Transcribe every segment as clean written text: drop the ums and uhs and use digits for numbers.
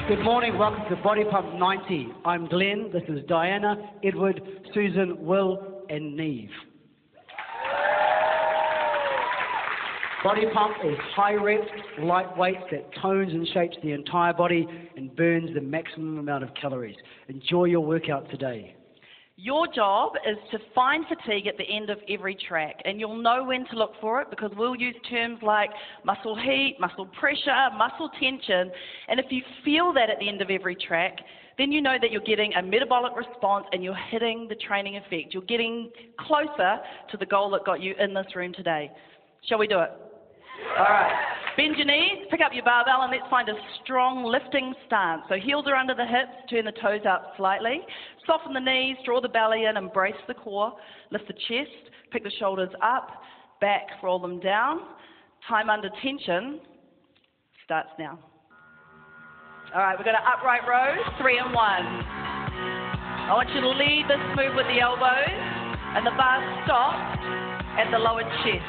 Good morning, welcome to Body Pump 90. I'm Glenn, this is Diana, Edward, Susan, Will and Neve. Body Pump is high reps, lightweight that tones and shapes the entire body and burns the maximum amount of calories. Enjoy your workout today. Your job is to find fatigue at the end of every track, and you'll know when to look for it because we'll use terms like muscle heat, muscle pressure, muscle tension, and if you feel that at the end of every track, then you know that you're getting a metabolic response and you're hitting the training effect. You're getting closer to the goal that got you in this room today. Shall we do it? All right. Bend your knees, pick up your barbell, and let's find a strong lifting stance. So heels are under the hips, turn the toes out slightly. Soften the knees, draw the belly in, embrace the core. Lift the chest, pick the shoulders up, back, roll them down. Time under tension starts now. All right, we're going to upright row, 3 and 1. I want you to lead this move with the elbows, and the bar stops at the lower chest.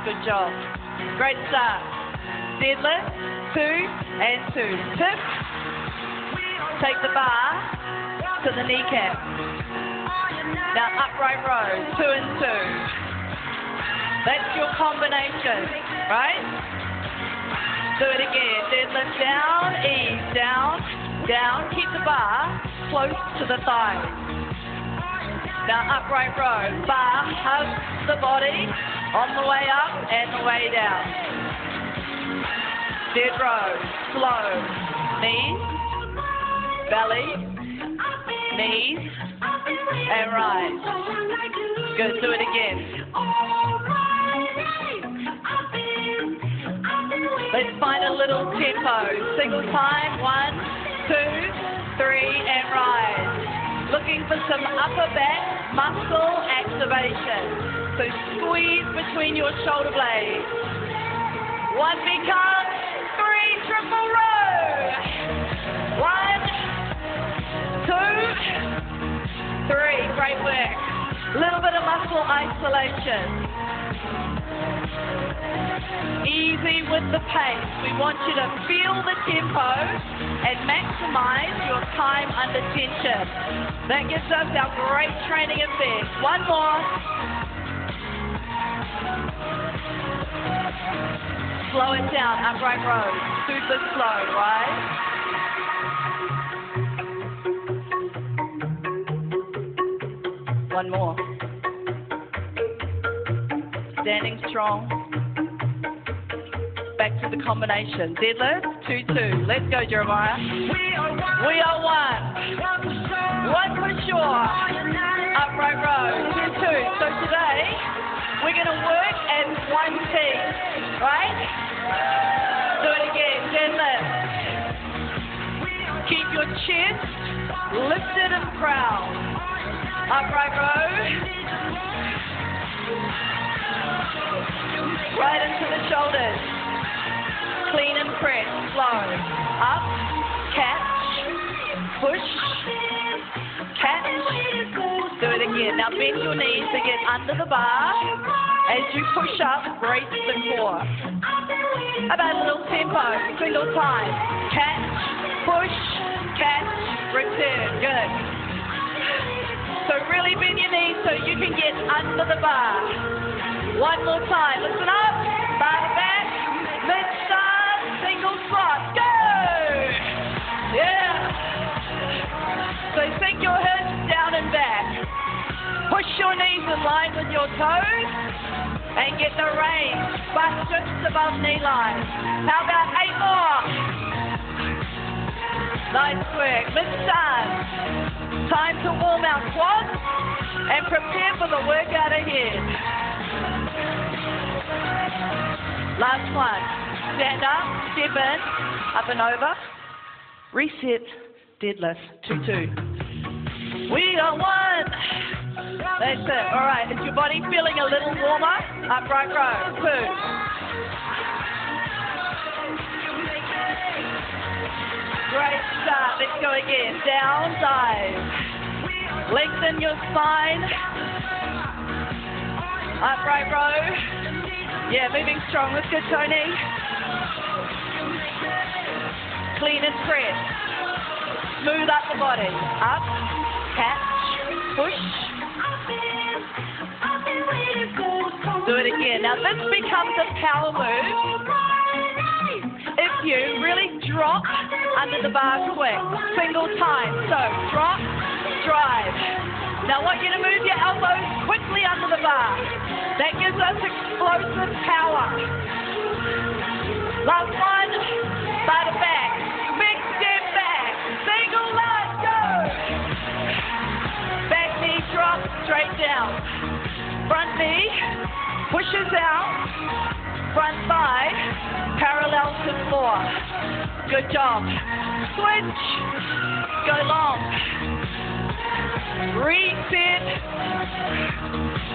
Good job. Great start. Deadlift, 2 and 2. Tip. Take the bar to the kneecap. Now upright row, 2 and 2. That's your combination, right? Do it again. Deadlift down, ease, down, down. Keep the bar close to the thigh. Now upright row, bar hugs the body on the way up and the way down. Dead row, slow, knees, belly, knees, and rise. Good, do it again. Let's find a little tempo. Single time, 1, 2, 3, and rise. Looking for some upper back muscle activation. So squeeze between your shoulder blades. 1 becomes 3, triple row. 1, 2, 3. Great work. Little bit of muscle isolation. Easy with the pace. We want you to feel the tempo and maximize your time under tension. That gives us our great training effect. 1 more. Slow it down, upright row. Super slow, right? One more. Standing strong. Back to the combination. Deadlift, 2, 2. Let's go, Jeremiah. We are one. One for sure. Upright row, 2, 2. So today, we're going to work as one team, right? Do it again. Deadlift. Keep your chest lifted and proud. Upright row. Right into the shoulders. Clean and press. Slow. Up. Catch. Push. Catch. Do it again. Now bend your knees to get under the bar. As you push up, brace the core. About a little tempo, single time. Catch, push, catch, return. Good. So really bend your knees so you can get under the bar. 1 more time. Listen up. Bar back. Mid-start. Single squat. Go! Yeah. So sink your hips down and back. Push your knees in line with your toes and get the range, butt just above knee line. How about 8 more? Nice work. Mid-start. Time to warm our quads and prepare for the workout ahead. Last one. Stand up, step in, up and over. Reset, deadlift, 2, 2. We are one. That's it. All right. Is your body feeling a little warmer? Upright row. 2. Great start. Let's go again. Down, dive. Lengthen your spine. Upright row. Yeah, moving strong. Let's go, Tony. Clean and press. Smooth up the body. Up, catch, push. Do it again. Now this becomes a power move if you really drop under the bar quick, single time. So drop, drive. Now I want you to move your elbows quickly under the bar. That gives us explosive power. Last one, bar to back. Big step back. Single line, go. Back knee drop, straight down. Front knee pushes out. Front thigh parallel to floor. Good job. Switch. Go long. Reset.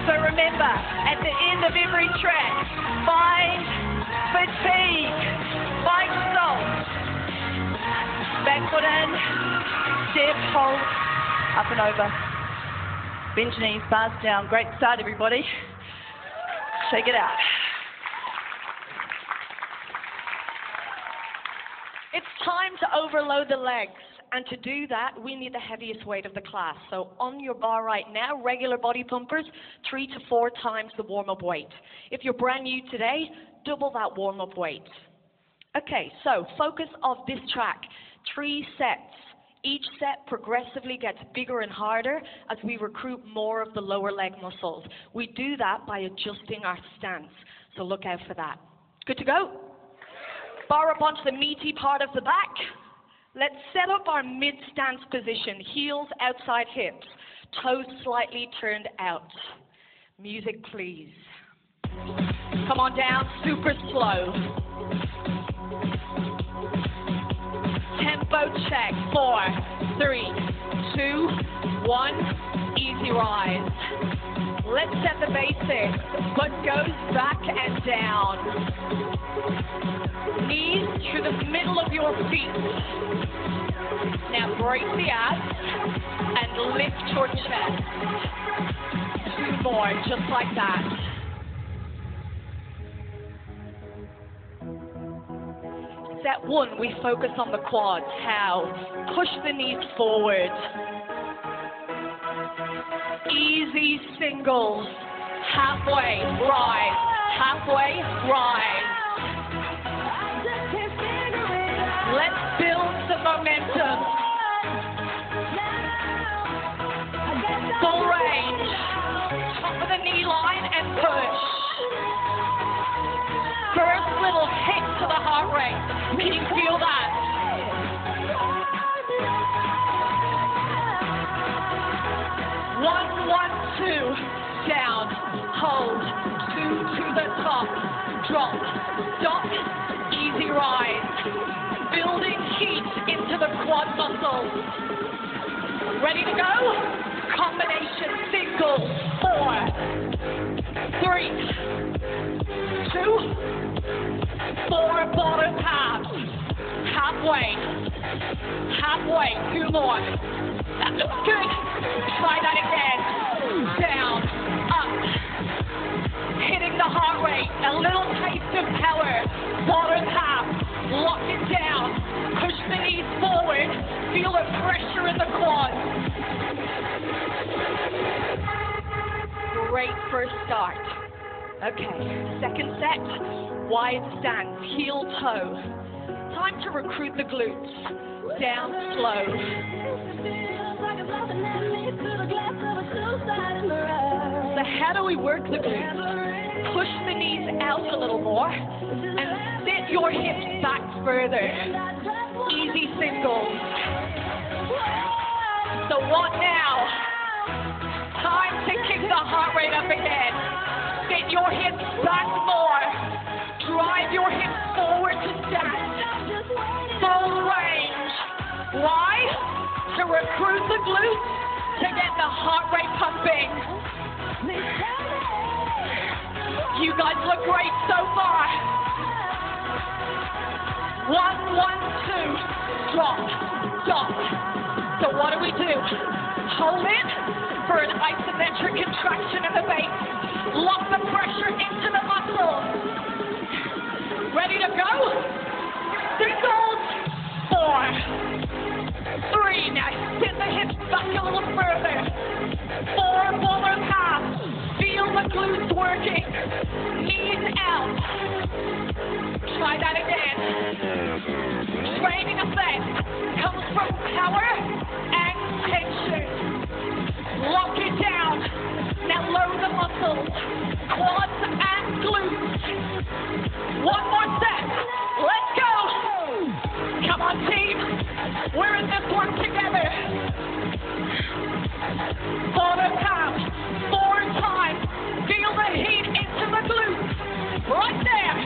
So remember, at the end of every track, find fatigue. Find salt. Back foot in. Step, hold. Up and over. Bench knees, bars down. Great start, everybody. Shake it out. It's time to overload the legs. And to do that, we need the heaviest weight of the class. So on your bar right now, regular body pumpers, 3 to 4 times the warm-up weight. If you're brand new today, double that warm-up weight. Okay, so focus of this track, 3 sets. Each set progressively gets bigger and harder as we recruit more of the lower leg muscles. We do that by adjusting our stance, so look out for that. Good to go? Bar up onto the meaty part of the back. Let's set up our mid-stance position, heels outside hips, toes slightly turned out. Music, please. Come on down, super slow. Tempo check, 4, 3, 2, 1, easy rise. Let's set the basics. Foot goes back and down. Knees to the middle of your feet. Now brace the abs and lift your chest. 2 more, just like that. Set 1, we focus on the quads. How? Push the knees forward. Easy singles. Halfway, rise. Halfway, rise. Let's build some momentum. Full range. Top of the knee line and push. First little hit to the heart rate. Can you feel that? One, 2, down, hold, 2 to the top, drop, stop, easy rise. Building heat into the quad muscles. Ready to go? Combination single. 4, 3, 2, 4 bottom halves. Halfway. Halfway. 2 more. That looks good. Try that again. Down. Up. Hitting the heart rate. A little taste of power. Bottom half. Lock it down. Push the knees forward. Feel the pressure in the quads. Great first start. Okay, second set. Wide stance, heel toe. Time to recruit the glutes. Down slow. So how do we work the glutes? Push the knees out a little more and sit your hips back further. Easy singles. So what now? Time to kick the heart rate up again. Sit your hips back more. Drive your hips forward to stand. Full range. Why? To recruit the glutes, to get the heart rate pumping. You guys look great so far. 1, 1, 2, drop, stop. So what do? Hold it for an isometric contraction in the base. Lock the pressure into the muscle. Ready to go? Singles. 4, 3, now sit the hips back a little further. 4, forward pass. Feel the glutes working. Knees out. Try that again. Training effect comes from power and tension. Lock it down. Now load the muscles. Quads and glutes. 1 more set. Let's go. Come on, team. We're in this one together. Forward pass. 4 times. Feel the heat into the glutes. Right there.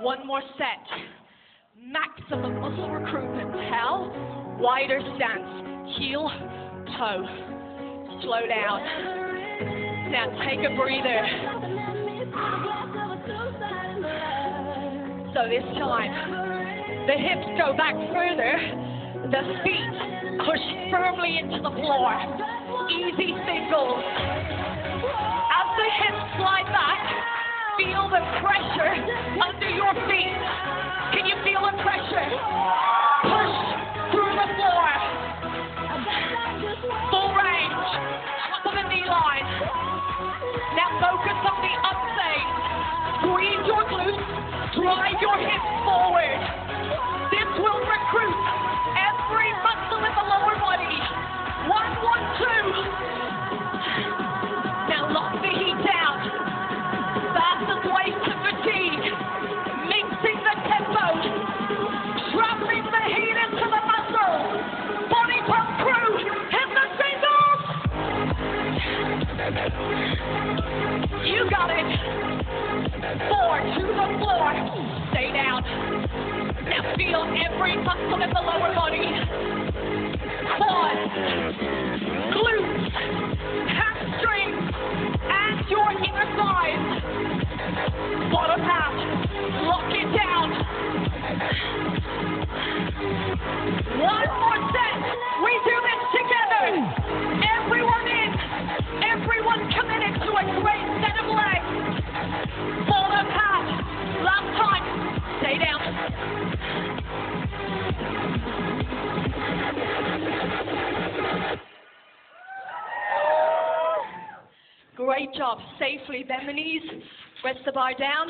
1 more set. Maximum muscle recruitment, pal. Wider stance. Heel, toe. Slow down. Now take a breather. So this time, the hips go back further. The feet push firmly into the floor. Easy singles. As the hips slide back, feel the pressure under your feet. Can you feel the pressure? Push through the floor. Full range. Top of the knee line. Now focus on the upside. Squeeze your glutes. Drive your hips forward. This will recruit every muscle in the lower body. 1, 1, 2. Now lock the heat down. Fastest way to fatigue. Mixing the tempo. Trapping the heat into the muscle. Body pump crew. Hit the singles. You got it. 4 to the floor. Stay down. Now feel every muscle in the lower body. Quads, glutes, hamstrings, and your inner thighs. Bottom half. Lock it down. 1 more set. We do this together. Everyone in. Everyone committed to a great set of legs. Bottom half. Last time. Stay down. Great job. Safely bend the knees. Rest the bar down.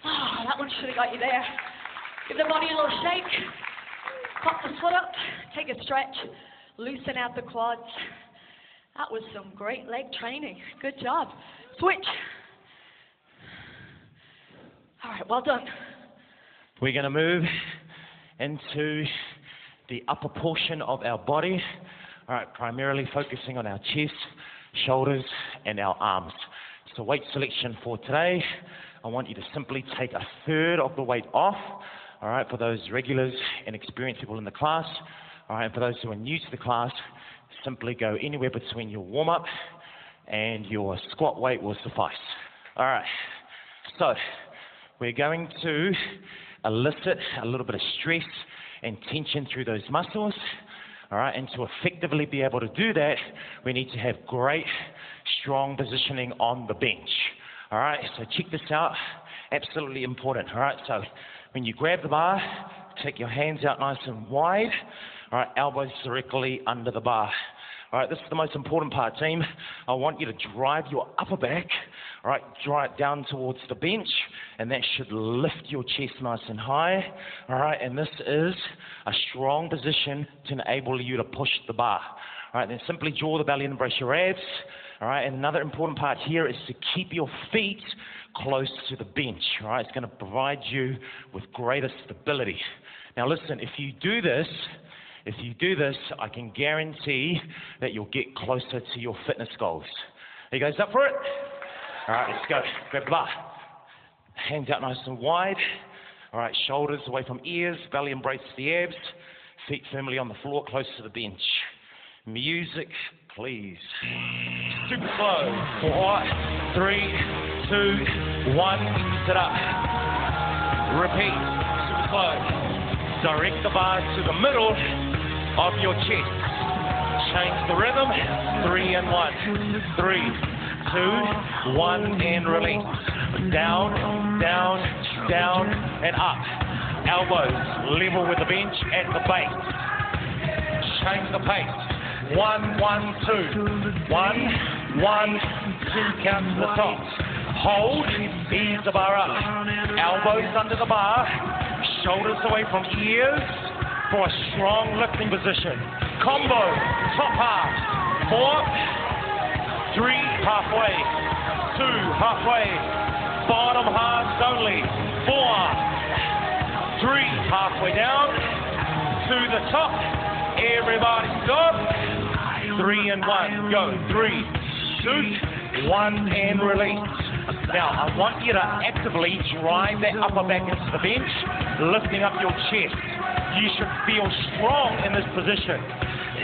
Oh, that one should have got you there. Give the body a little shake. Pop the foot up. Take a stretch. Loosen out the quads. That was some great leg training. Good job. Switch. All right, well done. We're going to move into the upper portion of our body. All right, primarily focusing on our chest, shoulders, and our arms. So weight selection for today, I want you to simply take 1/3 of the weight off. All right, for those regulars and experienced people in the class. All right, and for those who are new to the class, simply go anywhere between your warm-up and your squat weight will suffice. All right, so we're going to elicit a little bit of stress and tension through those muscles. All right, and to effectively be able to do that, we need to have great, strong positioning on the bench. All right, so check this out. Absolutely important. All right, so when you grab the bar, take your hands out nice and wide. All right, elbows directly under the bar. All right, this is the most important part, team. I want you to drive your upper back, all right, drive it down towards the bench, and that should lift your chest nice and high. All right, and this is a strong position to enable you to push the bar. All right, then simply draw the belly and embrace your abs. All right, and another important part here is to keep your feet close to the bench. All right, it's going to provide you with greater stability. Now listen, if you do this, I can guarantee that you'll get closer to your fitness goals. Are you guys up for it? All right, let's go. Grab the bar. Hands out nice and wide. All right, shoulders away from ears, belly embraces the abs, feet firmly on the floor, close to the bench. Music, please. Super slow. 4, 3, 2, 1. Sit up. Repeat. Super slow. Direct the bar to the middle of your chest. Change the rhythm. 3 and 1. 3, 2, 1, and release. Down, down, down, and up. Elbows level with the bench at the base. Change the pace. 1, 1, 2. 1, 1, 2, count to the top. Hold, ease the bar up. Elbows under the bar, shoulders away from ears for a strong lifting position. Combo, top half. 4, 3, halfway. 2, halfway. Bottom halves only. 4, 3, halfway down. To the top. Everybody stop. 3 and 1. Go. 3, 2, 1, and release. Now, I want you to actively drive that upper back into the bench, lifting up your chest. You should feel strong in this position.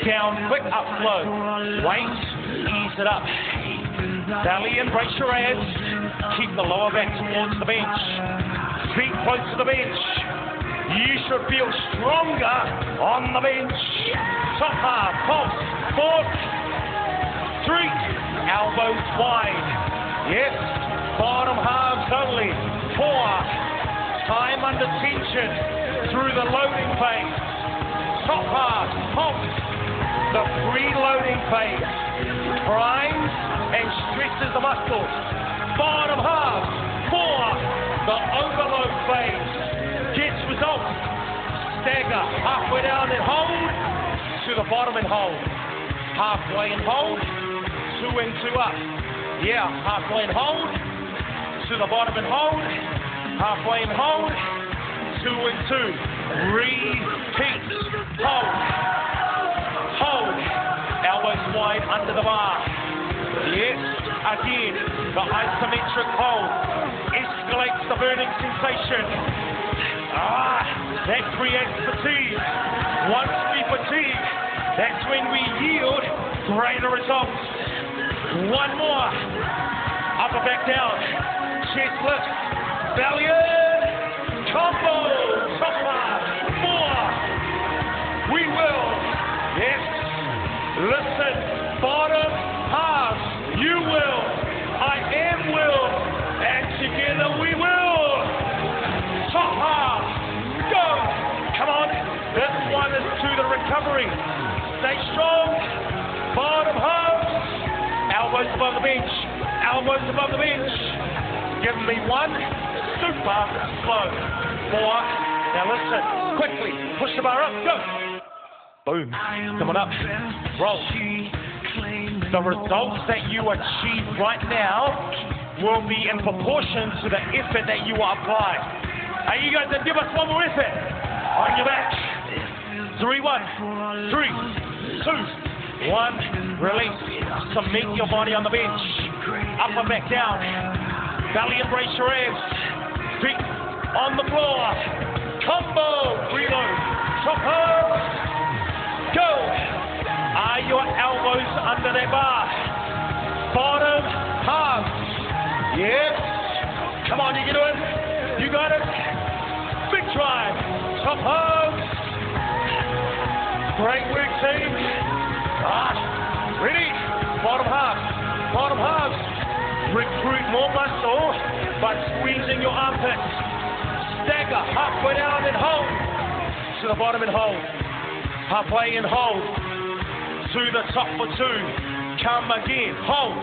Down, quick, up, slow. Weight, ease it up. Belly, embrace your abs. Keep the lower back towards the bench. Feet close to the bench. You should feel stronger on the bench. Top half, pulse. 4, 3, elbows wide. Yes, bottom halves only. 4, time under tension through the loading phase. Top half, pulse. The preloading phase primes and stresses the muscles. Bottom half, 4, the overload phase gets results. Stagger, halfway down and hold, to the bottom and hold. Halfway and hold, 2 and 2 up. Yeah, halfway and hold, to the bottom and hold. Halfway and hold, 2 and 2. Repeat, hold. Hold, elbows wide under the bar. Yes, again, the isometric hold escalates the burning sensation. That creates fatigue. Once we fatigue, that's when we yield greater results. 1 more, upper back down, chest lift, belly in, combo, top bar, 4, we will. Yes, listen, bottom half, you will, I am will, and together we will. Top half, go, come on, this one is to the recovery. Stay strong, bottom half, elbows above the bench, elbows above the bench. Give me 1, super slow. 4, now listen, quickly, push the bar up, go. Boom. Come on up. Roll. The results that you achieve right now will be in proportion to the effort that you apply. Are you guys going to give us one more effort? On your back. 3, 1. 3, 2, 1. Release. Cement your body on the bench. Upper back down. Belly embrace your abs. Feet on the floor. Combo. Reload. Top half. Go! Are your elbows under that bar? Bottom half. Yes. Come on, you can do it. You got it. Big drive. Top half. Great work, team. Ready? Bottom half. Bottom half. Recruit more muscle by squeezing your armpits. Stagger halfway down and hold. To the bottom and hold. Halfway and hold. To the top for 2. Come again. Hold.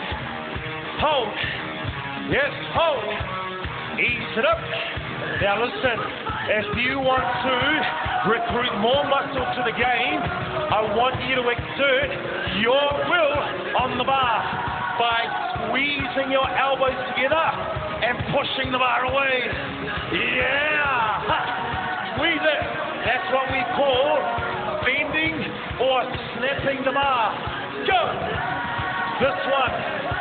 Hold. Yes, hold. Ease it up. Now listen, if you want to recruit more muscle to the game, I want you to exert your will on the bar by squeezing your elbows together and pushing the bar away. Yeah. Squeeze it. That's what we call bending or snapping the bar. Go! This one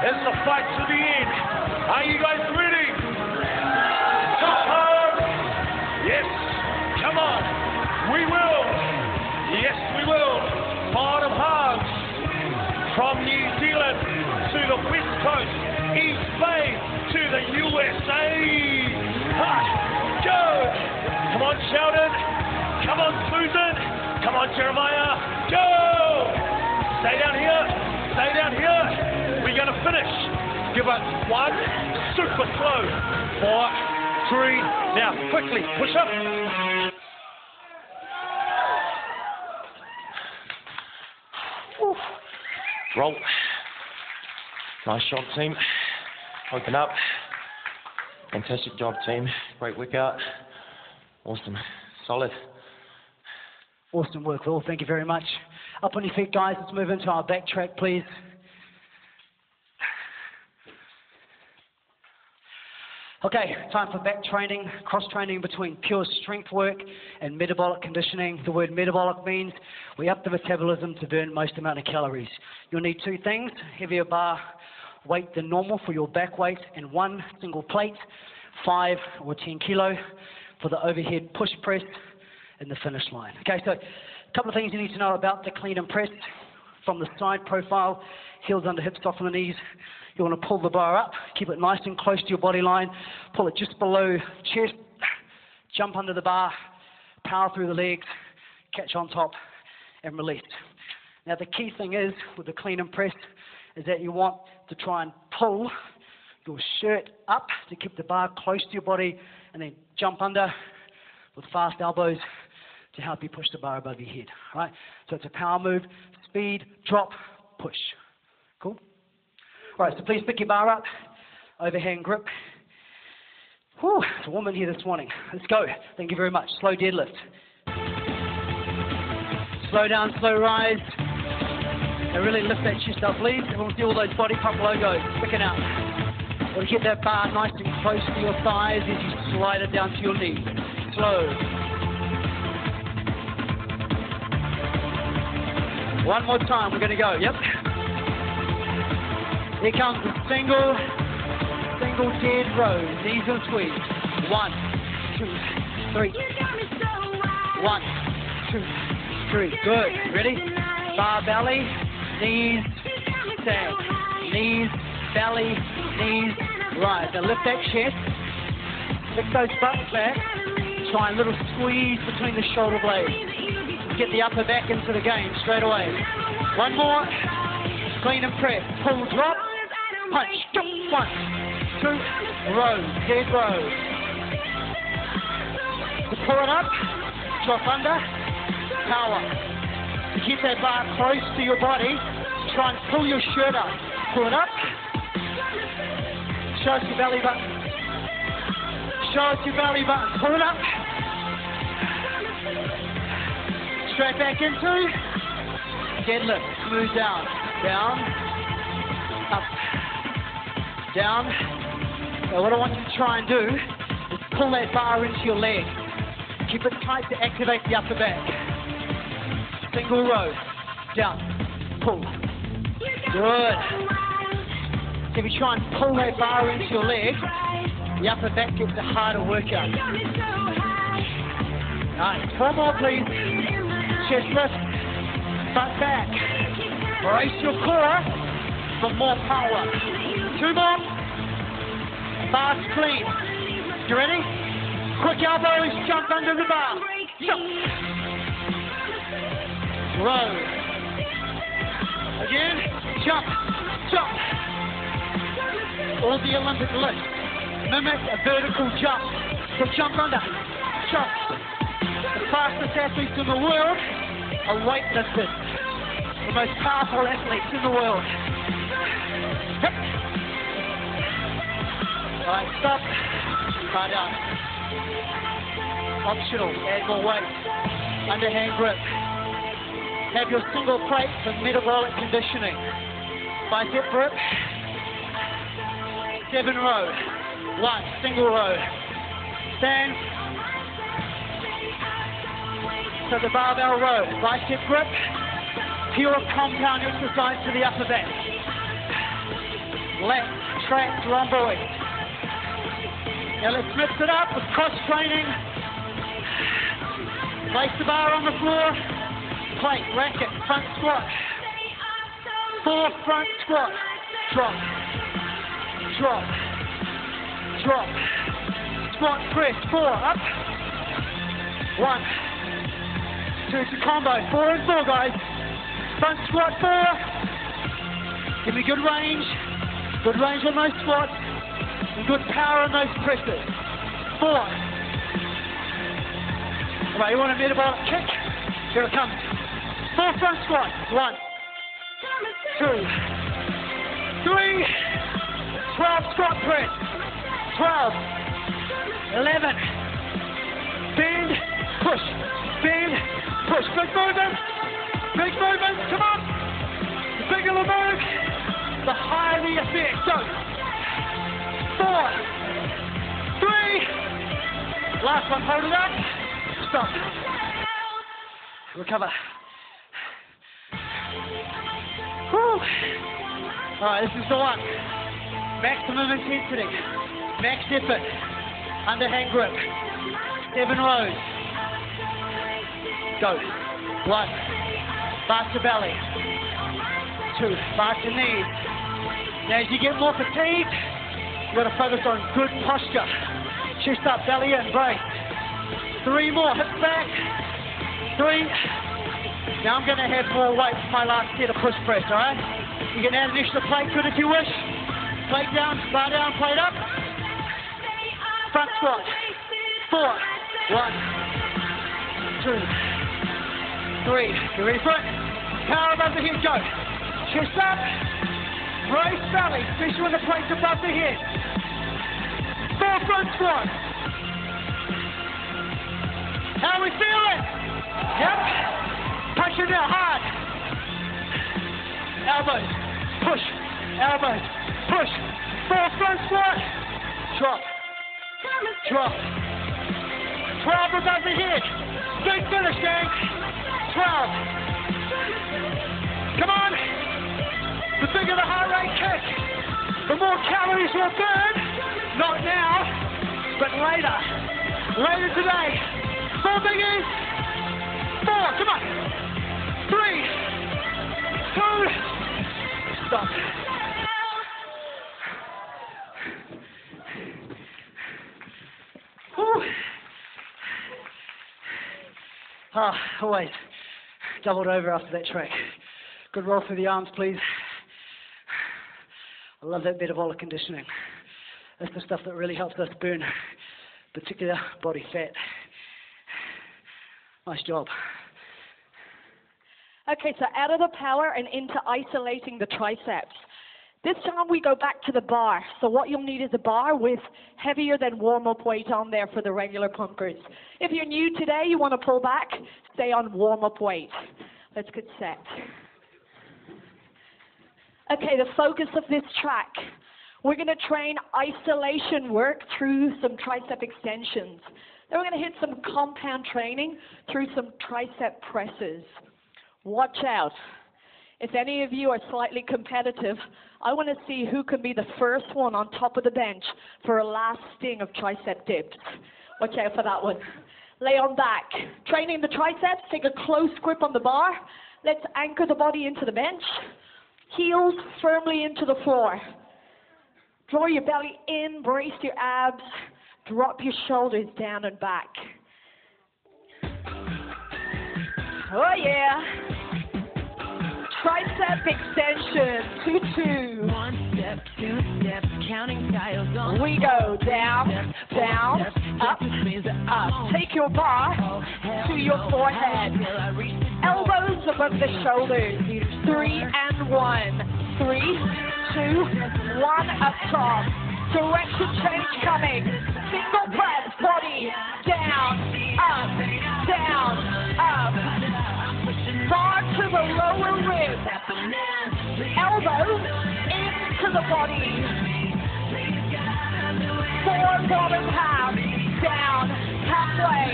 is the fight to the end. Are you guys ready? Top half. Yes. Come on. We will. Yes, we will. Bottom halves. From New Zealand to the West Coast, East Bay to the USA. Go! Come on, Sheldon. Come on, Susan. Come on, Jeremiah. Go! Stay down here. Stay down here. We're going to finish Give it 1, super slow. 4, 3, now quickly, push up. Roll. Nice job, team. Open up. Fantastic job, team. Great workout. Awesome. Solid. Awesome work, Will. Thank you very much. Up on your feet, guys. Let's move into our back track, please. Okay, time for back training, cross-training between pure strength work and metabolic conditioning. The word metabolic means we up the metabolism to burn most amount of calories. You'll need 2 things, heavier bar weight than normal for your back weight and 1 single plate, 5 or 10 kilo for the overhead push press and the finish line. Okay, so a couple of things you need to know about the clean and press. From the side profile, heels under hips, off on the knees. You want to pull the bar up, keep it nice and close to your body line, pull it just below chest, jump under the bar, power through the legs, catch on top, and release. Now the key thing is, with the clean and press, is that you want to try and pull your shirt up to keep the bar close to your body, and then jump under with fast elbows to help you push the bar above your head. All right? So it's a power move, speed, drop, push. Cool? All right, so please pick your bar up, overhand grip. Whew, it's warm in here this morning. Let's go. Thank you very much. Slow deadlift. Slow down, slow rise. And really lift that chest up, please. Everyone see all those body pump logos sticking out. Want to get that bar nice and close to your thighs as you slide it down to your knee. Slow. One more time, we're going to go. Yep. Here comes the single dead row. Knees and squeeze. 1, 2, 3. 1, 2, 3. Good. Ready? Bar belly, knees, stand. Knees, belly, knees, rise. Now lift that chest. Lift those butts back. Try a little squeeze between the shoulder blades. Get the upper back into the game straight away. One more. Clean and press. Pull, drop. Punch, jump, 1, 2, rows, dead rows. To pull it up, drop under, power. To keep that bar close to your body, try and pull your shirt up. Pull it up, show us your belly button. Show us your belly button, pull it up. Straight back into, deadlift, smooth down, down, up. Down. Now what I want you to try and do is pull that bar into your leg. Keep it tight to activate the upper back. Single row. Down. Pull. Good. So if you try and pull that bar into your leg, the upper back gets a harder workout. Nice. 4 more, please. Chest lift. Butt back. Brace your core for more power. 2 more. Bar's clean. You ready? Quick elbows, jump under the bar. Jump. Row. Again. Jump. Jump. All the Olympic lifts mimic a vertical jump. So jump under. Jump. The fastest athletes in the world are weightlifters. The most powerful athletes in the world. Yep. All right, stop. Try down. Optional, add more weight. Underhand grip. Have your single plate for metabolic conditioning. Bicep grip. 7 row. 1, single row. Stand. So the barbell row. Bicep grip. Pure compound exercise to the upper back. Lat, track, rhomboid. Now let's mix it up with cross-training. Place the bar on the floor. Plate, racket, front squat. 4 front squat. Drop. Drop. Drop. Squat, press. 4, up. 1. 2, it's a combo. 4 and 4, guys. Front squat, 4. Give me good range. Good range on those squats. And good power on those presses. 4. All right, you want a metabolic kick? Here it comes. 4 front squats. 1, 2, 3. 12 squat press. 12. 11. Bend, push. Bend, push. Big movement. Big movement. Come on. The bigger the move, the higher the effect. Go. 4, 3. Last one. Hold it up. Stop. Recover. Whew. All right, this is the one. Maximum intensity. Max effort. Underhand grip. 7 rows. Go. 1. Fast your belly. 2. Fast your knees. Now as you get more fatigued, you've got to focus on good posture. Chest up, belly in, brace. 3 more, hips back. 3. Now I'm going to have more weight for my last set of push press, all right? You can add an extra plate to it if you wish. Plate down, bar down, plate up. Front squat. 4. 1, 2, 3. You ready for it? Power above the head, go. Chest up. Brace belly, especially when the plate's above the head. 4 front squats. How are we feeling? Yep. Push it now, hard. Elbows, push. Elbows, push. 4 front squat. Drop. Drop. 12 above the head. Big finish, gang. 12. Come on. The bigger the heart rate kick, the more calories will burn. Not now, but later. Later today. 4 biggies. 4, come on. 3, 2, stop. Whew. Always doubled over after that track. Good roll through the arms, please. I love that metabolic conditioning. That's the stuff that really helps us burn particular body fat. Nice job. Okay, so out of the power and into isolating the triceps. This time we go back to the bar. So what you'll need is a bar with heavier than warm-up weight on there for the regular pumpers. If you're new today, you want to pull back, stay on warm-up weight. Let's get set. Okay, the focus of this track. We're going to train isolation work through some tricep extensions. Then we're going to hit some compound training through some tricep presses. Watch out. If any of you are slightly competitive, I want to see who can be the first one on top of the bench for a last sting of tricep dips. Watch out for that one. Lay on back. Training the triceps, take a close grip on the bar. Let's anchor the body into the bench. Heels firmly into the floor. Draw your belly in, brace your abs. Drop your shoulders down and back. Oh yeah. Tricep extension, 2-2. 1 step, 2 steps, counting tiles on. We go down, down, up, up. Take your bar to your forehead. Elbows above the shoulders. 3 and 1. 3, 2, 1 up top. Direction change coming. Single press, body down, up, down, up. Bar to the lower rib. Elbows into the body. 4 bottom half. Down, halfway,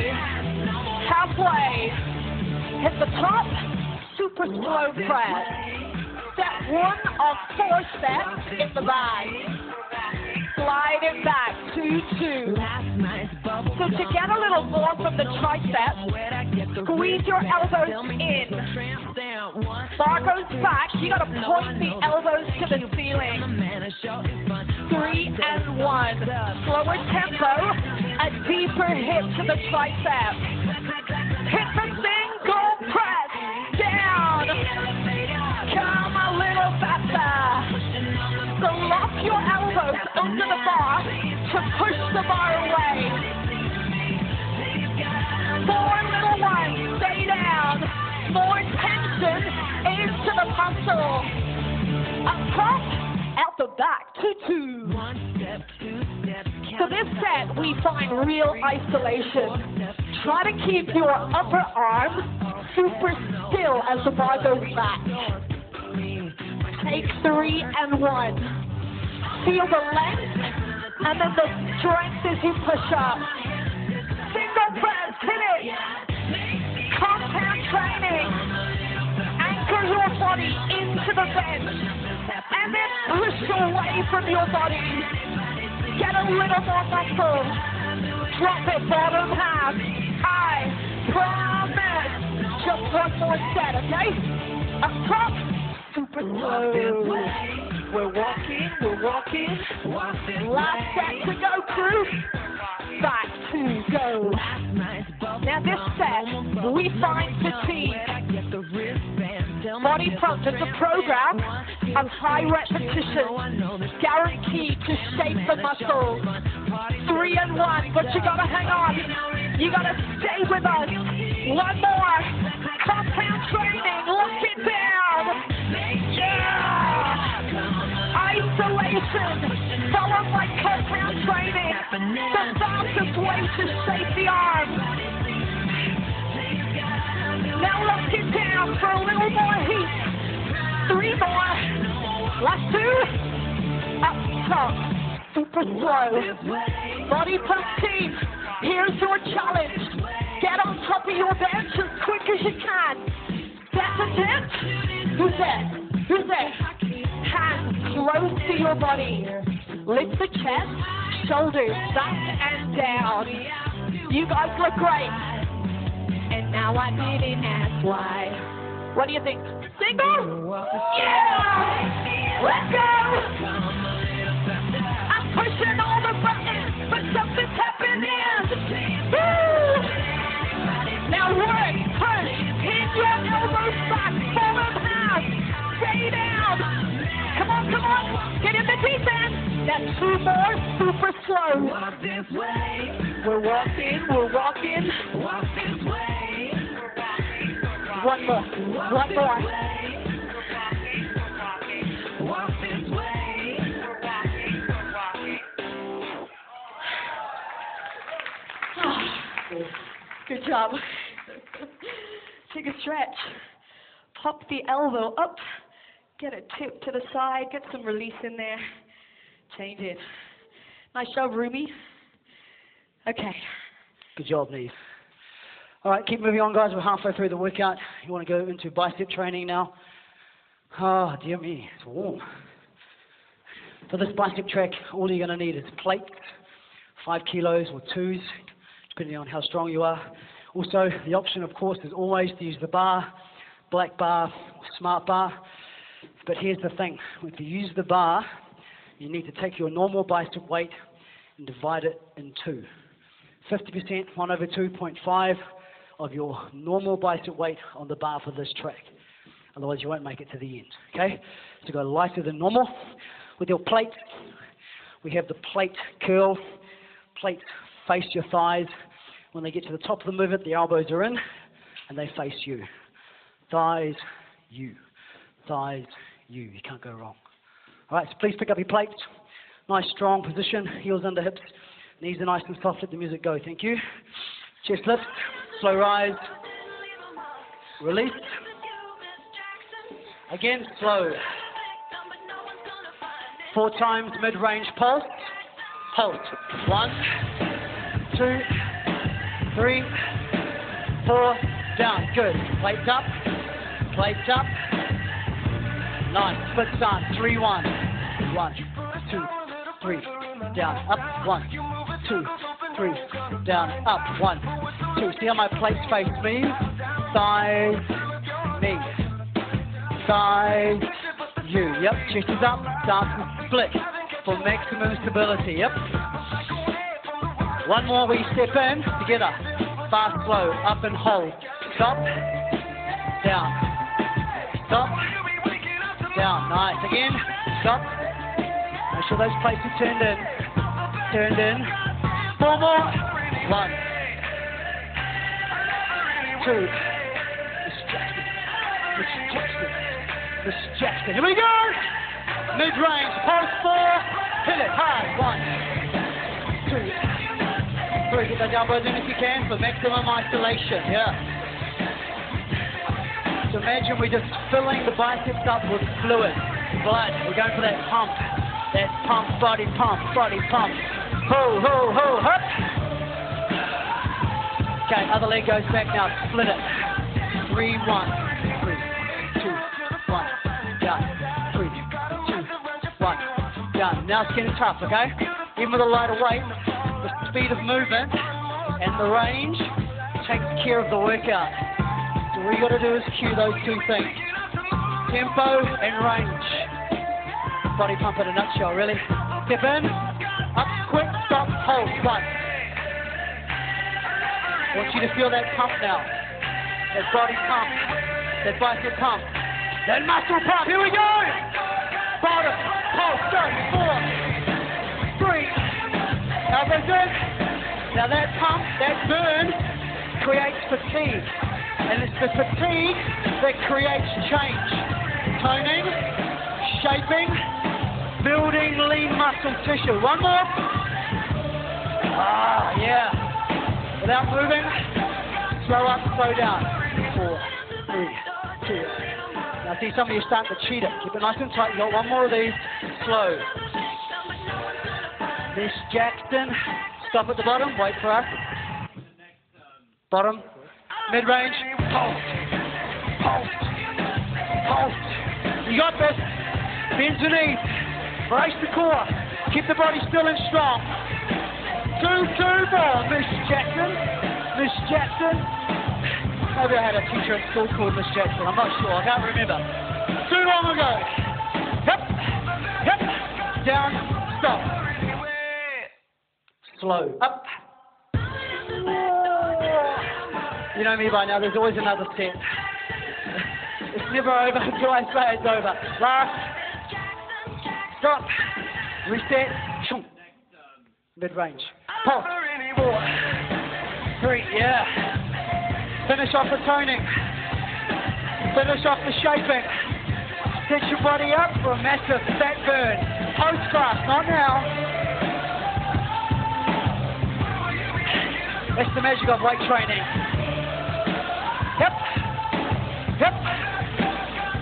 halfway. Hit the top, super slow press. Step 1 of 4 steps in the bag. Slide it back, 2-2. So to get a little more from the triceps, squeeze your elbows in. Bar goes back, you gotta point the elbows to the ceiling. 3 and 1. Slower tempo, a deeper hit to the triceps. Hit the single press, down. Come a little faster. So lock elbows under the bar to push the bar away. 4 little ones, stay down. More tension into the muscle. Up top, out the back, 2-2. So this set, we find real isolation. Try to keep your upper arm super still as the bar goes back. Take 3 and 1. Feel the length and then the strength as you push up. Single press, hit it. Compound training. Anchor your body into the bench and then push away from your body. Get a little more muscle. Drop it, bottom half. I promise. Just one more set, okay? Up top, super slow. We're walking. Last set to go, crew. Back to go. Now this set, we find fatigue. Body pump is a program of high repetition, guaranteed to shape the muscles. 3 and 1, but you gotta hang on. You gotta stay with us. One more. Compound training, lock it down. Yeah! Isolation, followed by compound training. The fastest way to shape the arm. Now lock it down for a little more heat. 3 more. Last 2. Up top. Super slow. Body pump team. Here's your challenge. Get on top of your bench as quick as you can. That's a tip. Who's there? Hands close to your body. Lift the chest, shoulders back and down. You guys look great. And now I didn't ask why. What do you think? Single? Yeah! Let's go! I'm pushing all the buttons, but something's happening. Woo! Now work, push, hit your elbows back, forward half, stay down. Come on, get in the deep end. That's 2 more, super slow. Walk this way. We're walking. Walk this way. One more. Walk this way. Good job. Take a stretch. Pop the elbow up. Get a tip to the side. Get some release in there. Change it. Nice job, Rumi. Okay. Good job, Neve. All right, keep moving on, guys. We're halfway through the workout. You want to go into bicep training now? Oh, dear me, it's warm. For this bicep track, all you're going to need is plates, 5 kilos or 2s, depending on how strong you are. Also, the option, of course, is always to use the bar, black bar, or smart bar. But here's the thing. If you use the bar, you need to take your normal bicep weight and divide it in 2. 50%, 1/2.5 of your normal bicep weight on the bar for this track. Otherwise, you won't make it to the end, okay? So go lighter than normal. With your plate, we have the plate curl. Plate face your thighs. When they get to the top of the movement, the elbows are in, and they face you. Thighs, you. Thighs, you. You can't go wrong. All right, so please pick up your plates. Nice, strong position. Heels under hips. Knees are nice and soft. Let the music go. Thank you. Chest lift. Slow rise. Release. Again, slow. 4 times mid-range pulse. Pulse. 1, 2, 3, 4. Down. Good. Plates up. Plates up. Nice. Split start. 3, 1. 1, 2, 3. Down. Up. 1, 2, 3. Down. Up. 1, 2. See how my plates face me? Thighs. Me. Thighs. You. Yep. Chest is up. Start to split for maximum stability. Yep. One more. We step in together. Fast, slow. Up and hold. Stop. Down. Stop. Down. Nice. Again. Stop. sure those plates are turned in. Turned in. 4 more. 1, 2. Miss Jackson. Here we go. Mid-range. Pulse 4. Hit it hard. 1, 2, 3. Get those elbows in if you can for maximum isolation. Yeah. So imagine we're just filling the biceps up with fluid, blood. We're going for that pump, body pump, body pump. Ho, ho, ho, hop. Okay, other leg goes back now. Split it. 3, 1, 3, 2, 1. Done. 3, 2, 1. Done. Now it's getting tough, okay? Even with a lighter weight, the speed of movement and the range takes care of the workout. So all you got to do is cue those 2 things. Tempo and range. Body pump in a nutshell, really. Step in, up, quick, stop, hold, 1. I want you to feel that pump now. That body pump, that bicep pump, that muscle pump. Here we go! Bottom, hold, go, 4, 3. Elbows in. Now that pump, that burn, creates fatigue. And it's the fatigue that creates change. Toning, shaping, building lean muscle tissue. 1 more. Ah, yeah. Without moving, slow up, slow down. 4, 3, 2. Now I see some of you starting to cheat it. Keep it nice and tight. You got 1 more of these. Slow. Miss Jackson. Stop at the bottom. Wait for us. Bottom. Mid-range, pulse, pulse, pulse. You got this. Bend your knees. Brace the core. Keep the body still and strong. 2, 2 more. Miss Jackson. Miss Jackson. Maybe I had a teacher at school called Miss Jackson. I'm not sure. I can't remember. Too long ago. Hip, hip, down, stop. Slow. Up. You know me by now, there's always another set. It's never over until I say it's over. Last. Stop. Reset. Mid-range. Pulse. 4, 3, yeah. Finish off the toning. Finish off the shaping. Set your body up for a massive fat burn. Post-class, not now. That's the magic of weight training. Yep. Yep.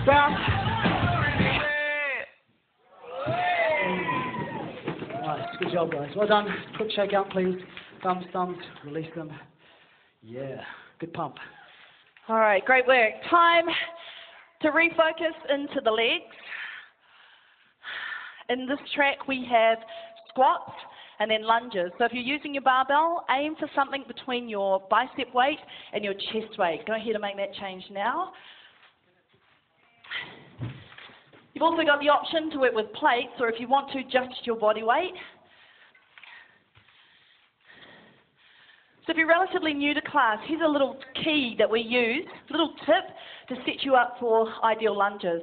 Bounce. Nice. Good job, guys. Well done. Quick shake out, please. Thumbs, release them. Yeah. Good pump. All right, great work. Time to refocus into the legs. In this track, we have squats and then lunges. So if you're using your barbell, aim for something between your bicep weight and your chest weight. Go ahead and make that change now. You've also got the option to work with plates, or if you want to, just your body weight. So if you're relatively new to class, here's a little key that we use, a little tip to set you up for ideal lunges.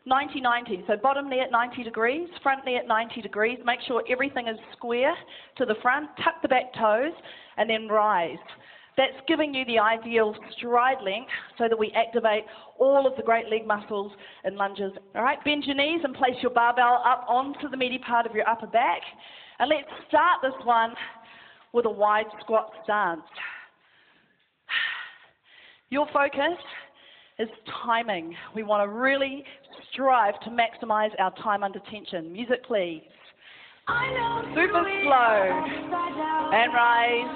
90-90, so bottom knee at 90 degrees, front knee at 90 degrees. Make sure everything is square to the front, tuck the back toes, and then rise. That's giving you the ideal stride length so that we activate all of the great leg muscles in lunges. All right, bend your knees and place your barbell up onto the meaty part of your upper back. And let's start this one with a wide squat stance. Your focus is timing. We want to really strive to maximize our time under tension. Music, please. Super slow. And rise.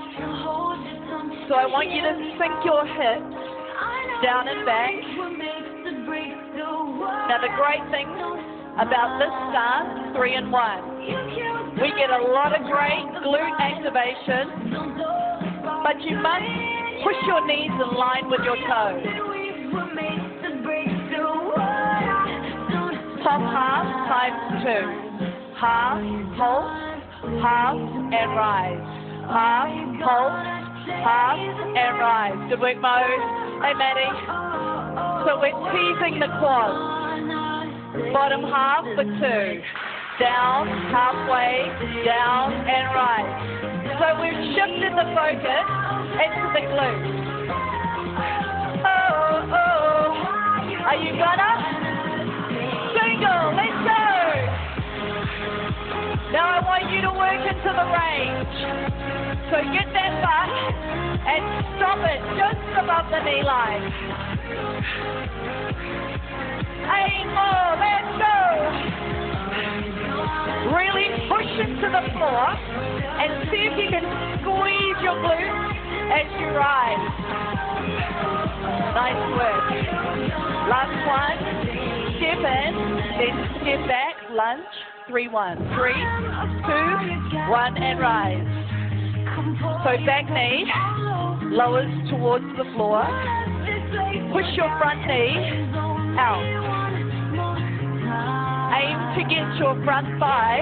So I want you to sink your hips down and back. Now the great thing about this stance, 3 in 1. We get a lot of great glute activation, but you must push your knees in line with your toes. Top half times 2. Half, pulse, half, and rise. Half, pulse, half, and rise. Good work, Mo. Hey, Maddie. So we're teasing the quads. Bottom half for 2. down, halfway, down, and right. So we've shifted the focus into the glutes. Oh, oh. Are you gonna? Single, let's go. Now I want you to work into the range. So get that butt and stop it just above the knee line. 8 more, let's go. Really push into the floor and see if you can squeeze your glutes as you rise. Nice work. Last one. Step in, then step back, lunge. 3-1. 3, 2, 1, and rise. So back knee lowers towards the floor. Push your front knee out. Aim to get your front thigh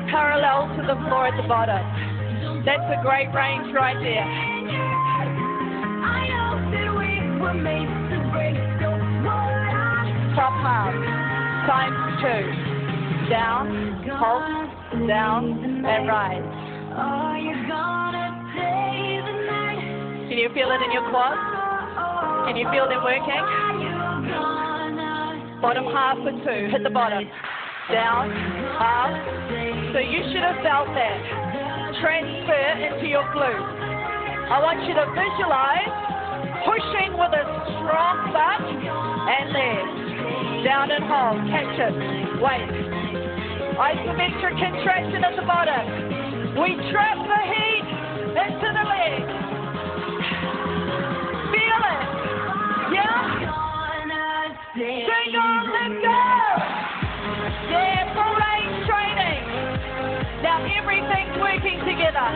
parallel to the floor at the bottom. That's a great range right there. Top half, times 2. Down, hold, down, and rise. Can you feel it in your quads? Can you feel them working? Bottom half for 2, hit the bottom. Down, half. So you should have felt that. Transfer into your glutes. I want you to visualize pushing with a strong butt and legs. Down and hold, catch it, wait. Isometric contraction at the bottom. We trap the heat into the legs. Feel it. Yeah? Single, let's go. Yeah, full range training. Now everything's working together.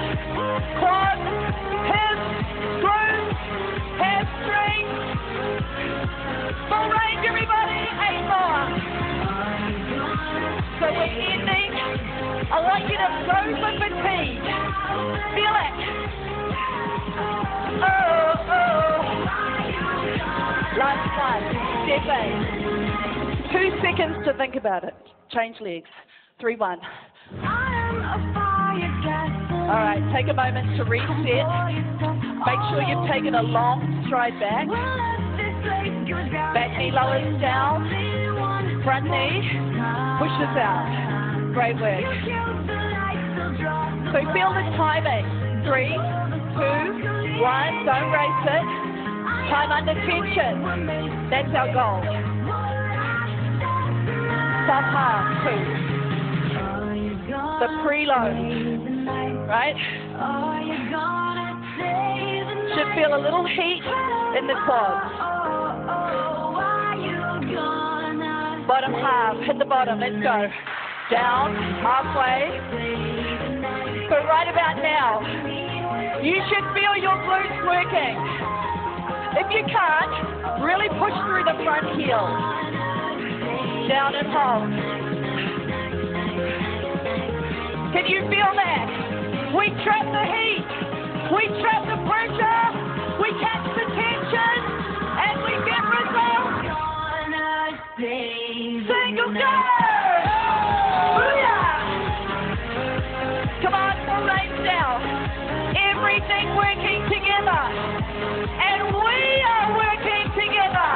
Quads, hips, glutes, hamstrings. Full range, everybody. 8 more. So we're ending. I want you to go for fatigue. Feel it. Oh, oh. Last one. Step in. 2 seconds to think about it. Change legs. 3, 1. All right, take a moment to reset. Make sure you've taken a long stride back. Back knee lowers down. Front knee pushes out. Great work. So feel the timing. 3, 2, 1. Don't race it. Time under tension. That's our goal. Top half, 2. The preload. Right? Should feel a little heat in the quads. Bottom half, hit the bottom, let's go. Down, halfway. So right about now, you should feel your glutes working. If you can't, really push through the front heel. Down and hold. Can you feel that? We trap the heat. We trap the pressure. We catch the tension. And we get results. Single go! Booyah! Come on, full range now. Everything working together. And we are working together.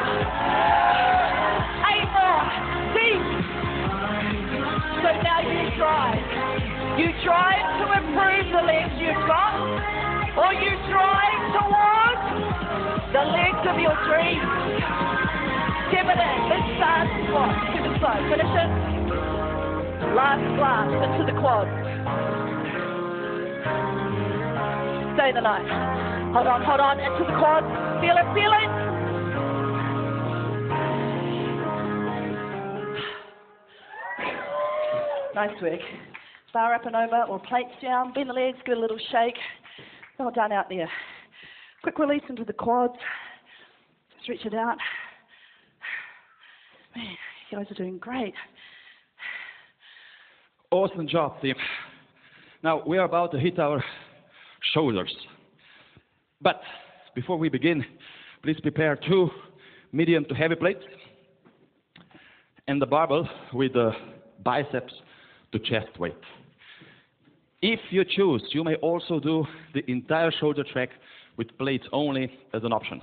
8 more. Deep. So now you drive. You drive to improve the legs you've got, or you drive towards the legs of your dreams. Give it in. Let's start squat. Super slow. Finish it. Last blast into the quads. Stay the night. Hold on. Into the quads. Feel it, feel it. Nice work. Bar up and over or plates down. Bend the legs. Give it a little shake. Well done out there. Quick release into the quads. Stretch it out. Man, you guys are doing great. Awesome job, team. Now, we are about to hit our shoulders. But before we begin, please prepare 2 medium to heavy plates and the barbell with the biceps to chest weight. If you choose, you may also do the entire shoulder track with plates only as an option.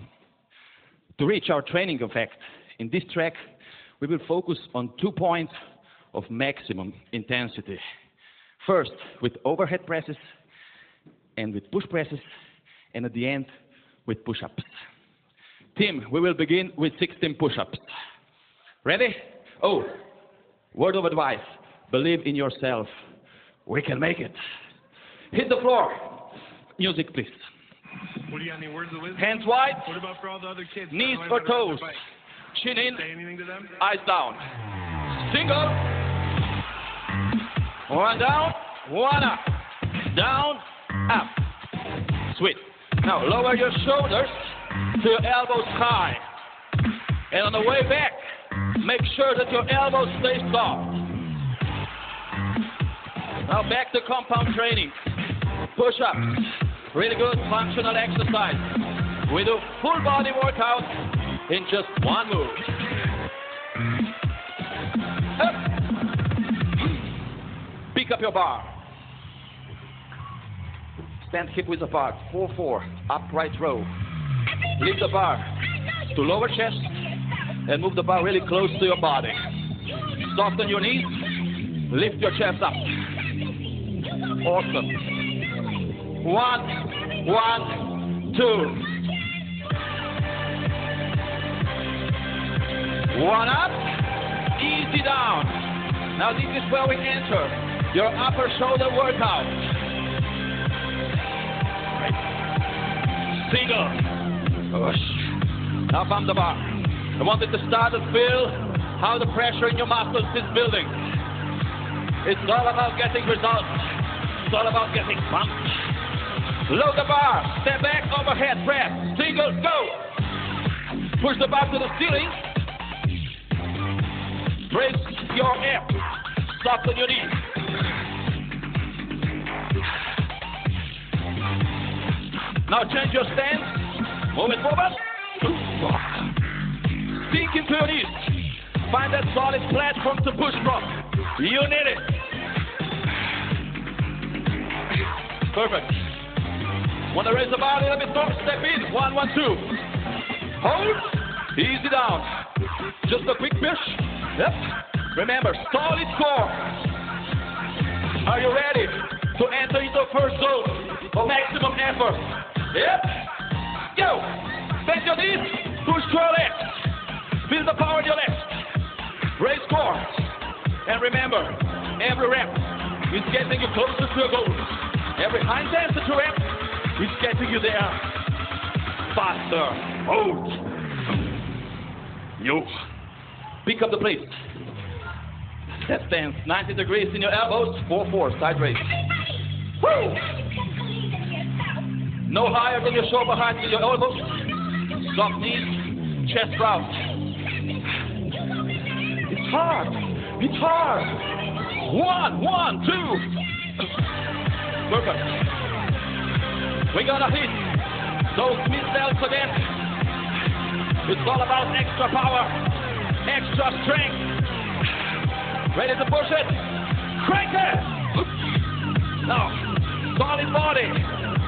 To reach our training effect, in this track, we will focus on 2 points of maximum intensity. First, with overhead presses, and with push presses, and at the end, with push-ups. Team, we will begin with 16 push-ups. Ready? Oh, word of advice, believe in yourself. We can make it. Hit the floor. Music, please. What do you got, any words of wisdom? Hands wide. What about for all the other kids? Knees How do I or know how to toes. fight? Chin in. Say anything to them? Eyes down. Single. One down. One up. Down. Up. Sweet. Now lower your shoulders to your elbows high. And on the way back, make sure that your elbows stay soft. Now back to compound training. Push-ups. Really good functional exercise. We do full body workout in just one move. Up. Pick up your bar. Stand hip width apart. 4-4. Upright row. Lift the bar to lower chest and move the bar really close to your body. Soften your knees. Lift your chest up. Awesome. 1, 1, 2. 1 up. Easy down. Now this is where we enter your upper shoulder workout. Single. Now from the bar. I wanted to start to feel how the pressure in your muscles is building. It's all about getting results. It's all about getting pumped. Load the bar. Step back, overhead press. Single, go. Push the bar to the ceiling. Brace your abs. Soften your knees. Now change your stance. Move it forward. Sink into your knees. Find that solid platform to push from. You need it. Perfect. Want to raise the bar a little bit more? Step in. 1, 1, 2. Hold. Easy down. Just a quick push. Yep. Remember, solid core. Are you ready to enter into the first zone of maximum effort? Yep. Go. Bend your knees. Push to your left. Feel the power in your left. Raise core. And remember, every rep is getting you closer to your goal. Every high intensity rep is getting you there faster. Hold. You. Pick up the plates. That stance, 90 degrees in your elbows, 4-4, side raise. Woo! No higher than your shoulder height in your elbows. Soft knees, chest round. It's hard. It's hard. 1, 1, 2. Perfect. We're gonna hit those mid-cells again. It's all about extra power, extra strength. Ready to push it? Crank it! Now, solid body.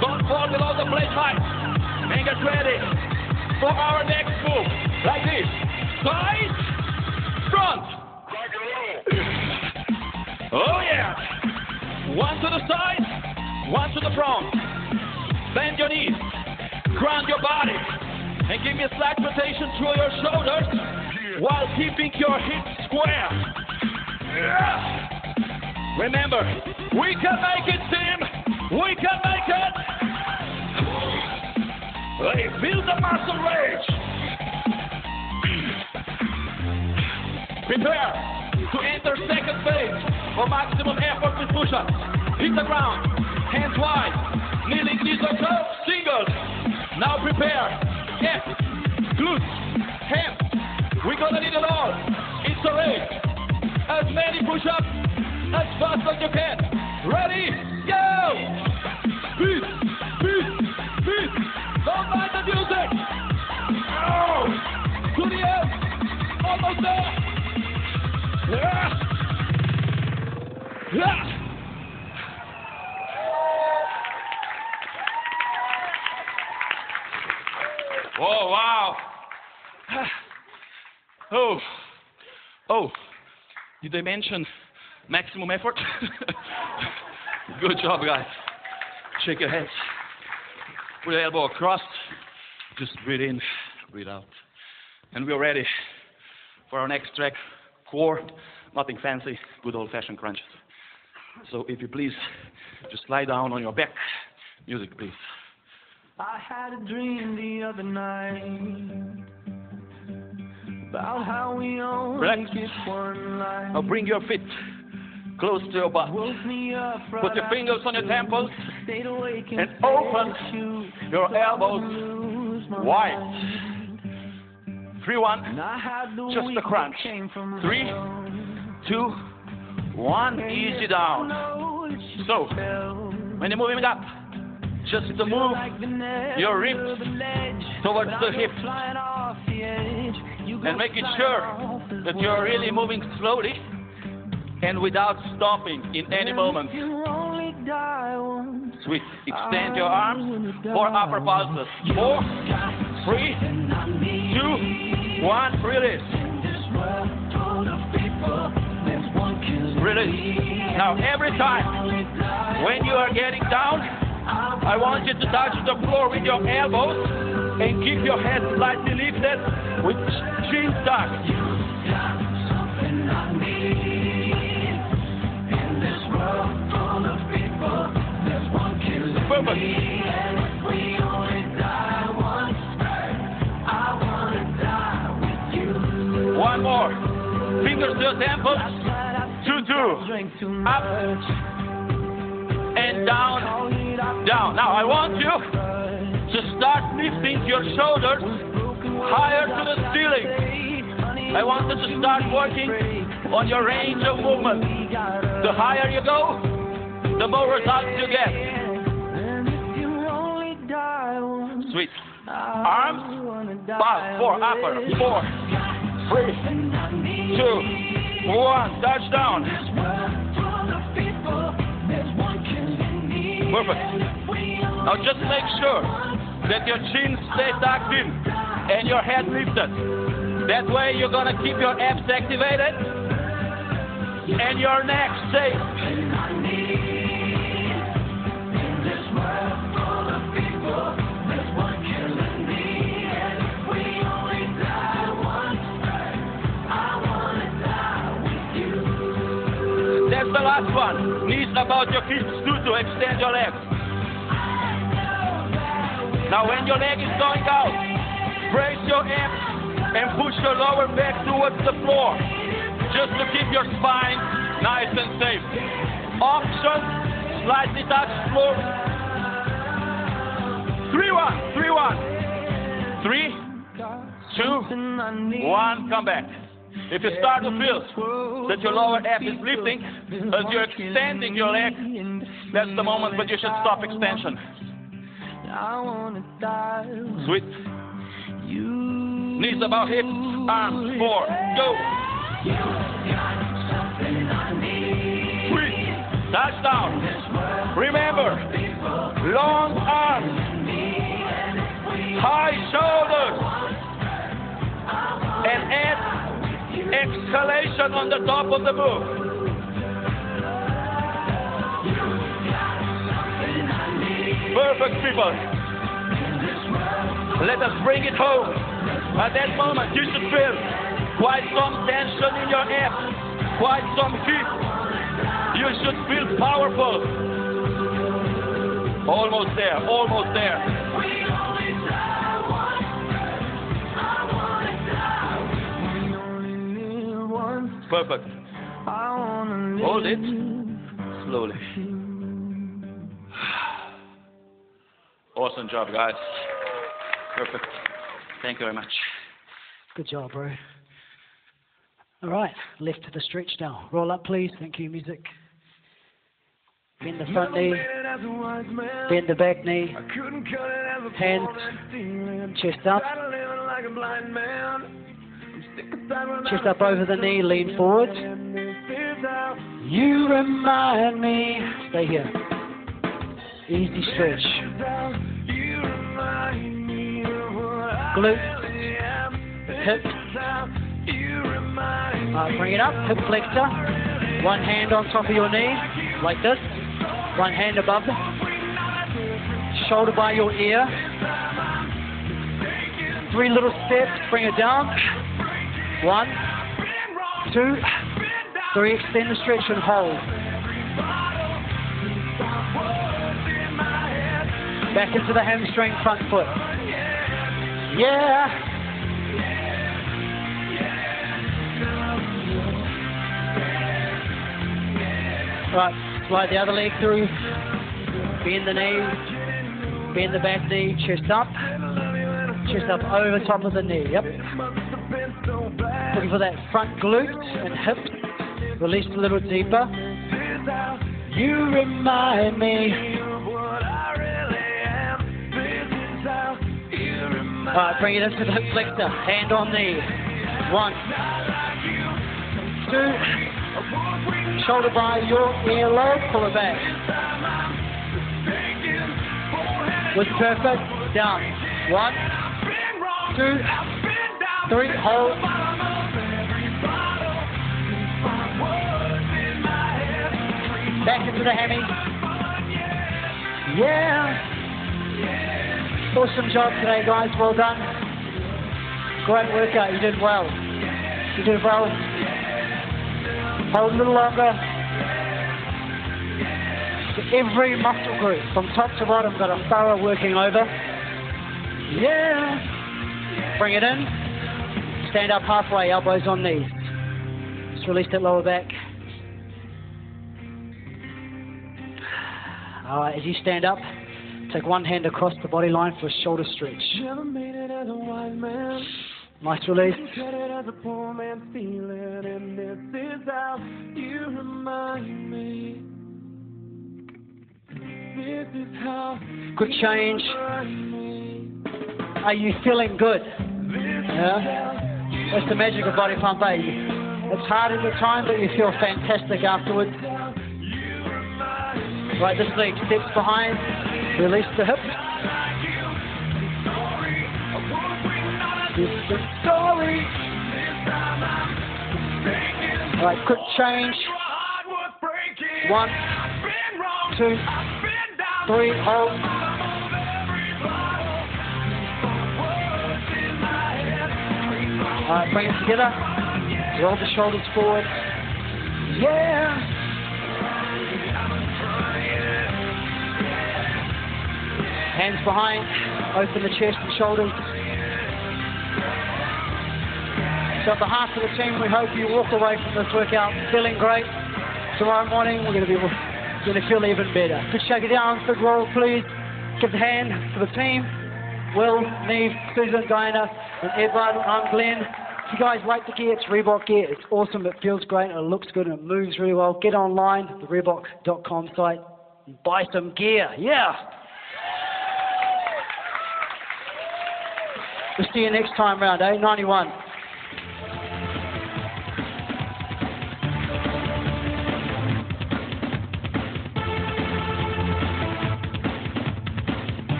Don't fall below the plate height. And get ready for our next move. Like this. Side, front. Oh yeah. 1 to the side, 1 to the front. Bend your knees. Ground your body. And give me a slight rotation through your shoulders while keeping your hips square. Yeah. Remember, we can make it, team. We can make it. Hey, feel the muscle rage. Prepare to enter second phase for maximum effort with push-ups. Hit the ground, hands wide, kneeling, knees or toes, singles. Now prepare. Yes, glutes, hands. We're gonna need it all. It's a race. As many push-ups as fast as you can. Ready? Go! Beat, beat, beat. Don't mind the music. Oh! To the end. Almost there. Yeah. Oh, wow. Oh, did they mention maximum effort? Good job, guys. Shake your hands. Put your elbow across. Just breathe in, breathe out. And we're ready for our next track, core. Nothing fancy, good old-fashioned crunches. So if you please, just lie down on your back. Music, please. I had a dream the other night about how we only Relax. get one life. Now bring your feet close to your butt. Woke me up Put your fingers on your temples stayed awake and open your elbows wide. 3, 1. Just a crunch. 3, 2, 1. Easy down. So, when you're moving up, just to move your ribs towards the hips and making sure that you're really moving slowly and without stopping in any moment. Sweet. Extend your arms for upper pulses. 4, 3, 2, 1. Release. Release. Now every time when you are getting down, I want you to touch the floor with your elbows and keep your head slightly lifted with chin tucked. Perfect. One more. Fingers to your temples. 2, 2. Up and down. Down. Now I want you to start lifting your shoulders higher to the ceiling. I want you to start working on your range of movement. The higher you go, the more results you get. Sweet. Arms, back, 4, upper, 4, 3, 2, 1, touch down. Perfect. Now just make sure that your chin stays tucked in and your head lifted. That way you're gonna keep your abs activated and your neck safe. That's the last one. Knees about your hips too to extend your legs. Now when your leg is going out, brace your abs and push your lower back towards the floor, just to keep your spine nice and safe. Option, slightly touch floor. 3, 1, 3, 1. 3, 2, 1, come back. If you start to feel that your lower ab is lifting as you're extending your leg, that's the moment when you should stop extension. Sweet. Knees above hips, arms, 4, go. 3, touch down. Remember, long arms, high shoulders, and add exhalation on the top of the move. Perfect, people. Let us bring it home. At that moment, you should feel quite some tension in your abs, quite some heat. You should feel powerful. Almost there, almost there. Perfect. Hold it slowly. Awesome job, guys. Perfect. Thank you very much. Good job, bro. All right, left to the stretch now. Roll up, please. Thank you, music. Bend the front knee. Bend the back knee. Hands, chest up. Chest up over the knee, lean forward. You remind me. Stay here. Easy stretch. glutes, hips. Bring it up, hip flexor. One hand on top of your knee, like this. One hand above it. Shoulder by your ear. 3 little steps, bring it down. 1, 2, 3, extend the stretch and hold. Back into the hamstring, front foot. Yeah. Right, slide the other leg through. Bend the knee. Bend the back knee, chest up. Chest up over top of the knee, yep. Looking for that front glute and hip. Release a little deeper. You remind me. Alright, bring it into the hip flexor. Hand on knee. 1, 2. Shoulder by your earlobe. Pull it back. Was perfect. Down. 1, 2, 3. Hold. Back into the hammy. Yeah. Awesome job today, guys. Well done. Great workout. You did well. You did well. Hold a little longer. Every muscle group, from top to bottom, got a thorough working over. Yeah. Bring it in. Stand up halfway, elbows on knees. Just release that lower back. All right, as you stand up, take one hand across the body line for a shoulder stretch. Nice release. Good change. Are you feeling good? Yeah? That's the magic of body pump, eh? It's hard at the time, but you feel fantastic afterwards. Right, this leg steps behind. Release the hip. It's the story. Right, quick change. 1, 2, 3, hold. Alright, bring it together. Roll the shoulders forward. Yeah. Hands behind. Open the chest and shoulders. So on behalf of the team, we hope you walk away from this workout feeling great. Tomorrow morning, we're going to feel even better. Good shake it down, big roll, please. Give the hand to the team. Will, Neve, Susan, Diana, and Edward. I'm Glenn. If you guys like the gear, it's Reebok gear. It's awesome. It feels great. It looks good and it moves really well. Get online, the Reebok.com site, and buy some gear. Yeah. We'll see you next time round, 91.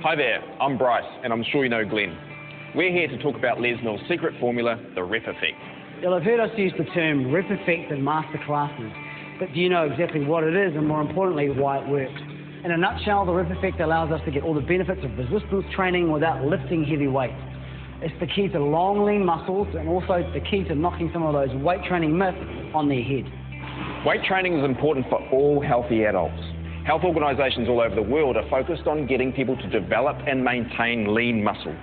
Hi there, I'm Bryce, and I'm sure you know Glenn. We're here to talk about Les Mills' secret formula, the rep effect. Well, I've heard us use the term rep effect in master classes, but do you know exactly what it is and, more importantly, why it works? In a nutshell, the rep effect allows us to get all the benefits of resistance training without lifting heavy weights. It's the key to long, lean muscles and also the key to knocking some of those weight training myths on their head. Weight training is important for all healthy adults. Health organisations all over the world are focused on getting people to develop and maintain lean muscle.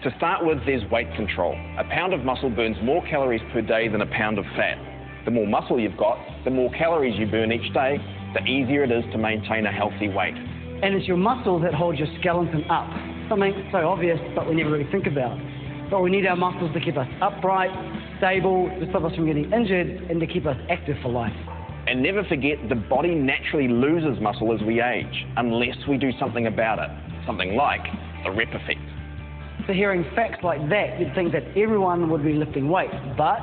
To start with, there's weight control. A pound of muscle burns more calories per day than a pound of fat. The more muscle you've got, the more calories you burn each day, the easier it is to maintain a healthy weight. And it's your muscles that hold your skeleton up. Something so obvious, but we never really think about. But we need our muscles to keep us upright, stable, to stop us from getting injured, and to keep us active for life. And never forget, the body naturally loses muscle as we age, unless we do something about it. Something like the rep effect. So hearing facts like that, you'd think that everyone would be lifting weights, but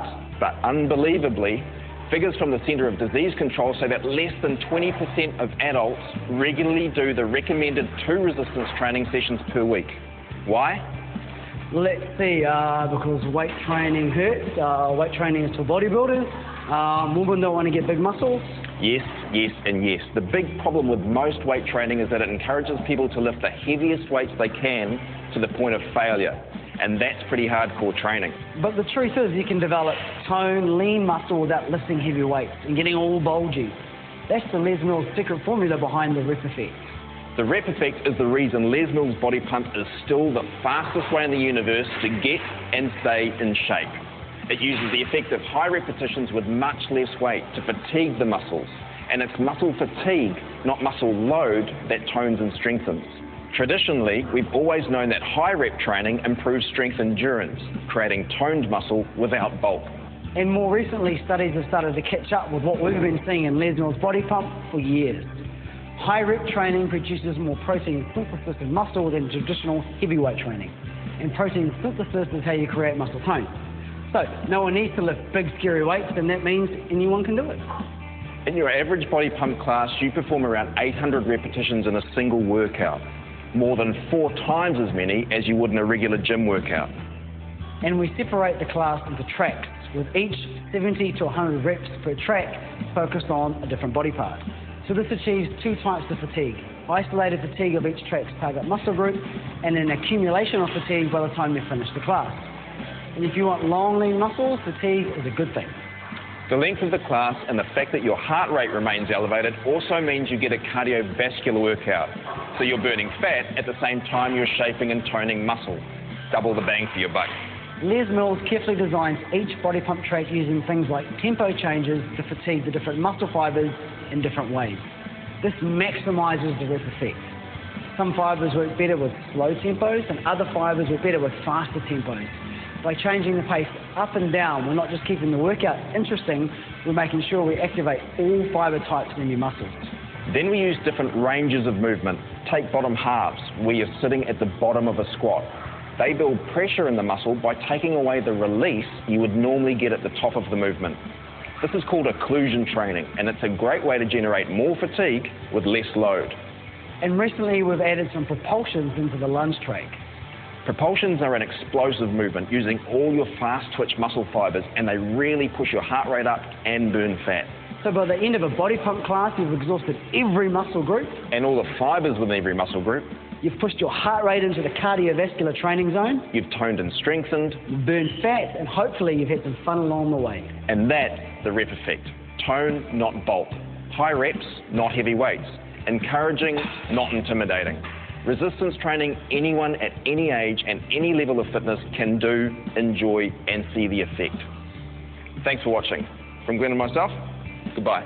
unbelievably, figures from the Centre of Disease Control say that less than 20% of adults regularly do the recommended 2 resistance training sessions per week. Why? let's see, because weight training hurts. Weight training is for bodybuilders. Women don't want to get big muscles. Yes, yes, and yes. The big problem with most weight training is that it encourages people to lift the heaviest weights they can to the point of failure. And that's pretty hardcore training. But the truth is you can develop tone, lean muscle without lifting heavy weights and getting all bulgy. That's the Les Mills secret formula behind the rep effect. The rep effect is the reason Les Mills body pump is still the fastest way in the universe to get and stay in shape. It uses the effect of high repetitions with much less weight to fatigue the muscles. And it's muscle fatigue, not muscle load, that tones and strengthens. Traditionally, we've always known that high rep training improves strength endurance, creating toned muscle without bulk. And more recently, studies have started to catch up with what we've been seeing in Les Mills body pump for years. High rep training produces more protein synthesis in muscle than traditional heavyweight training. And protein synthesis is how you create muscle tone. So no one needs to lift big scary weights, and that means anyone can do it. In your average body pump class, you perform around 800 repetitions in a single workout, more than 4 times as many as you would in a regular gym workout. And we separate the class into tracks, with each 70 to 100 reps per track focused on a different body part. So this achieves 2 types of fatigue: isolated fatigue of each track's target muscle group, and an accumulation of fatigue by the time you finish the class. And if you want long, lean muscles, fatigue is a good thing. The length of the class and the fact that your heart rate remains elevated also means you get a cardiovascular workout. So you're burning fat at the same time you're shaping and toning muscle. Double the bang for your buck. Les Mills carefully designs each body pump track using things like tempo changes to fatigue the different muscle fibers in different ways. This maximizes the rep effect. Some fibers work better with slow tempos and other fibers work better with faster tempos. By changing the pace up and down, we're not just keeping the workout interesting, we're making sure we activate all fiber types in your muscles. Then we use different ranges of movement. Take bottom halves, where you're sitting at the bottom of a squat. They build pressure in the muscle by taking away the release you would normally get at the top of the movement. This is called occlusion training, and it's a great way to generate more fatigue with less load. And recently we've added some propulsions into the lunge track. Propulsions are an explosive movement using all your fast twitch muscle fibers, and they really push your heart rate up and burn fat. So by the end of a body pump class, you've exhausted every muscle group. And all the fibers within every muscle group. You've pushed your heart rate into the cardiovascular training zone. You've toned and strengthened. You've burned fat, and hopefully you've had some fun along the way. And that's the rep effect. Tone, not bulk. High reps, not heavy weights. Encouraging, not intimidating. Resistance training anyone at any age and any level of fitness can do, enjoy, and see the effect. Thanks for watching. From Glenn and myself, goodbye.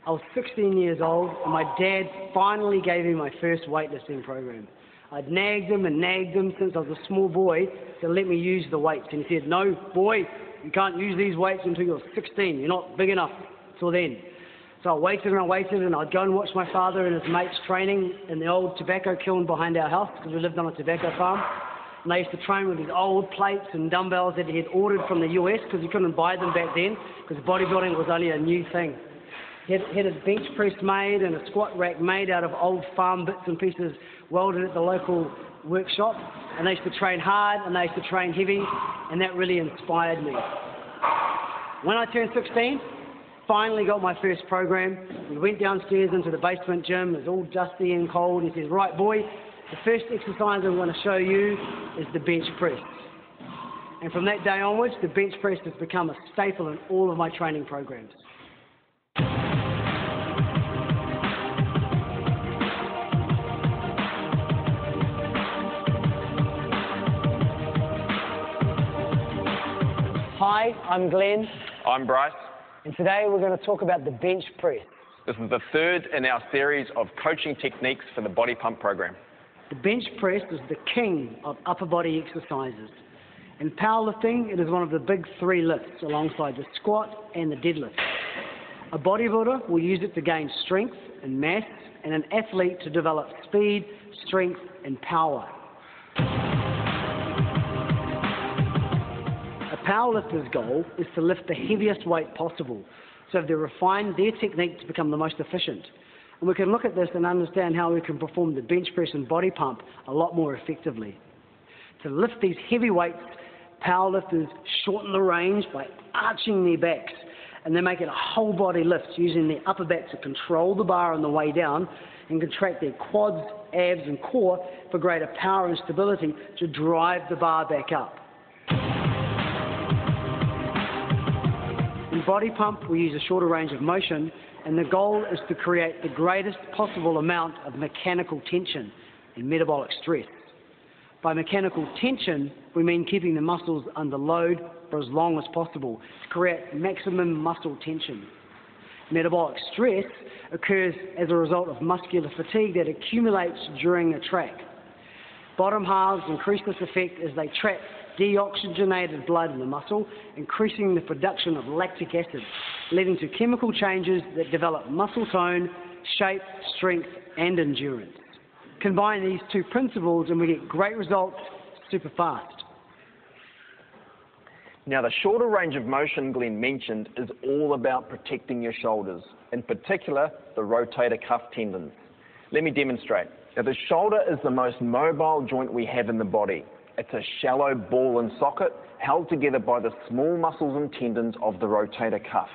I was 16 years old, and my dad finally gave me my first weightlifting program. I'd nagged him and nagged him since I was a small boy to let me use the weights. And he said, "No, boy, you can't use these weights until you're 16. You're not big enough till then." So I waited, and I'd go and watch my father and his mates training in the old tobacco kiln behind our house, because we lived on a tobacco farm. And they used to train with these old plates and dumbbells that he had ordered from the US, because he couldn't buy them back then, because bodybuilding was only a new thing. He had his bench press made and a squat rack made out of old farm bits and pieces welded at the local workshop. And they used to train hard and they used to train heavy, and that really inspired me. When I turned 16, finally got my first program. We went downstairs into the basement gym. It was all dusty and cold. He says, "Right, boy, the first exercise I'm going to show you is the bench press." And from that day onwards, the bench press has become a staple in all of my training programs. Hi, I'm Glenn. I'm Bryce. And today we're going to talk about the bench press. This is the third in our series of coaching techniques for the body pump program. The bench press is the king of upper body exercises. In powerlifting, it is one of the big three lifts alongside the squat and the deadlift. A bodybuilder will use it to gain strength and mass, and an athlete to develop speed, strength, and power. A powerlifter's goal is to lift the heaviest weight possible, so they refine their technique to become the most efficient. And we can look at this and understand how we can perform the bench press and body pump a lot more effectively. To lift these heavy weights, powerlifters shorten the range by arching their backs, and they make it a whole body lift using their upper back to control the bar on the way down and contract their quads, abs and core for greater power and stability to drive the bar back up. In body pump, we use a shorter range of motion, and the goal is to create the greatest possible amount of mechanical tension and metabolic stress. By mechanical tension, we mean keeping the muscles under load for as long as possible to create maximum muscle tension. Metabolic stress occurs as a result of muscular fatigue that accumulates during a track. Bottom halves increase this effect as they trap deoxygenated blood in the muscle, increasing the production of lactic acid, leading to chemical changes that develop muscle tone, shape, strength, and endurance. Combine these two principles and we get great results super fast. Now, the shorter range of motion Glenn mentioned is all about protecting your shoulders, in particular the rotator cuff tendons. Let me demonstrate. Now, the shoulder is the most mobile joint we have in the body. It's a shallow ball and socket held together by the small muscles and tendons of the rotator cuff.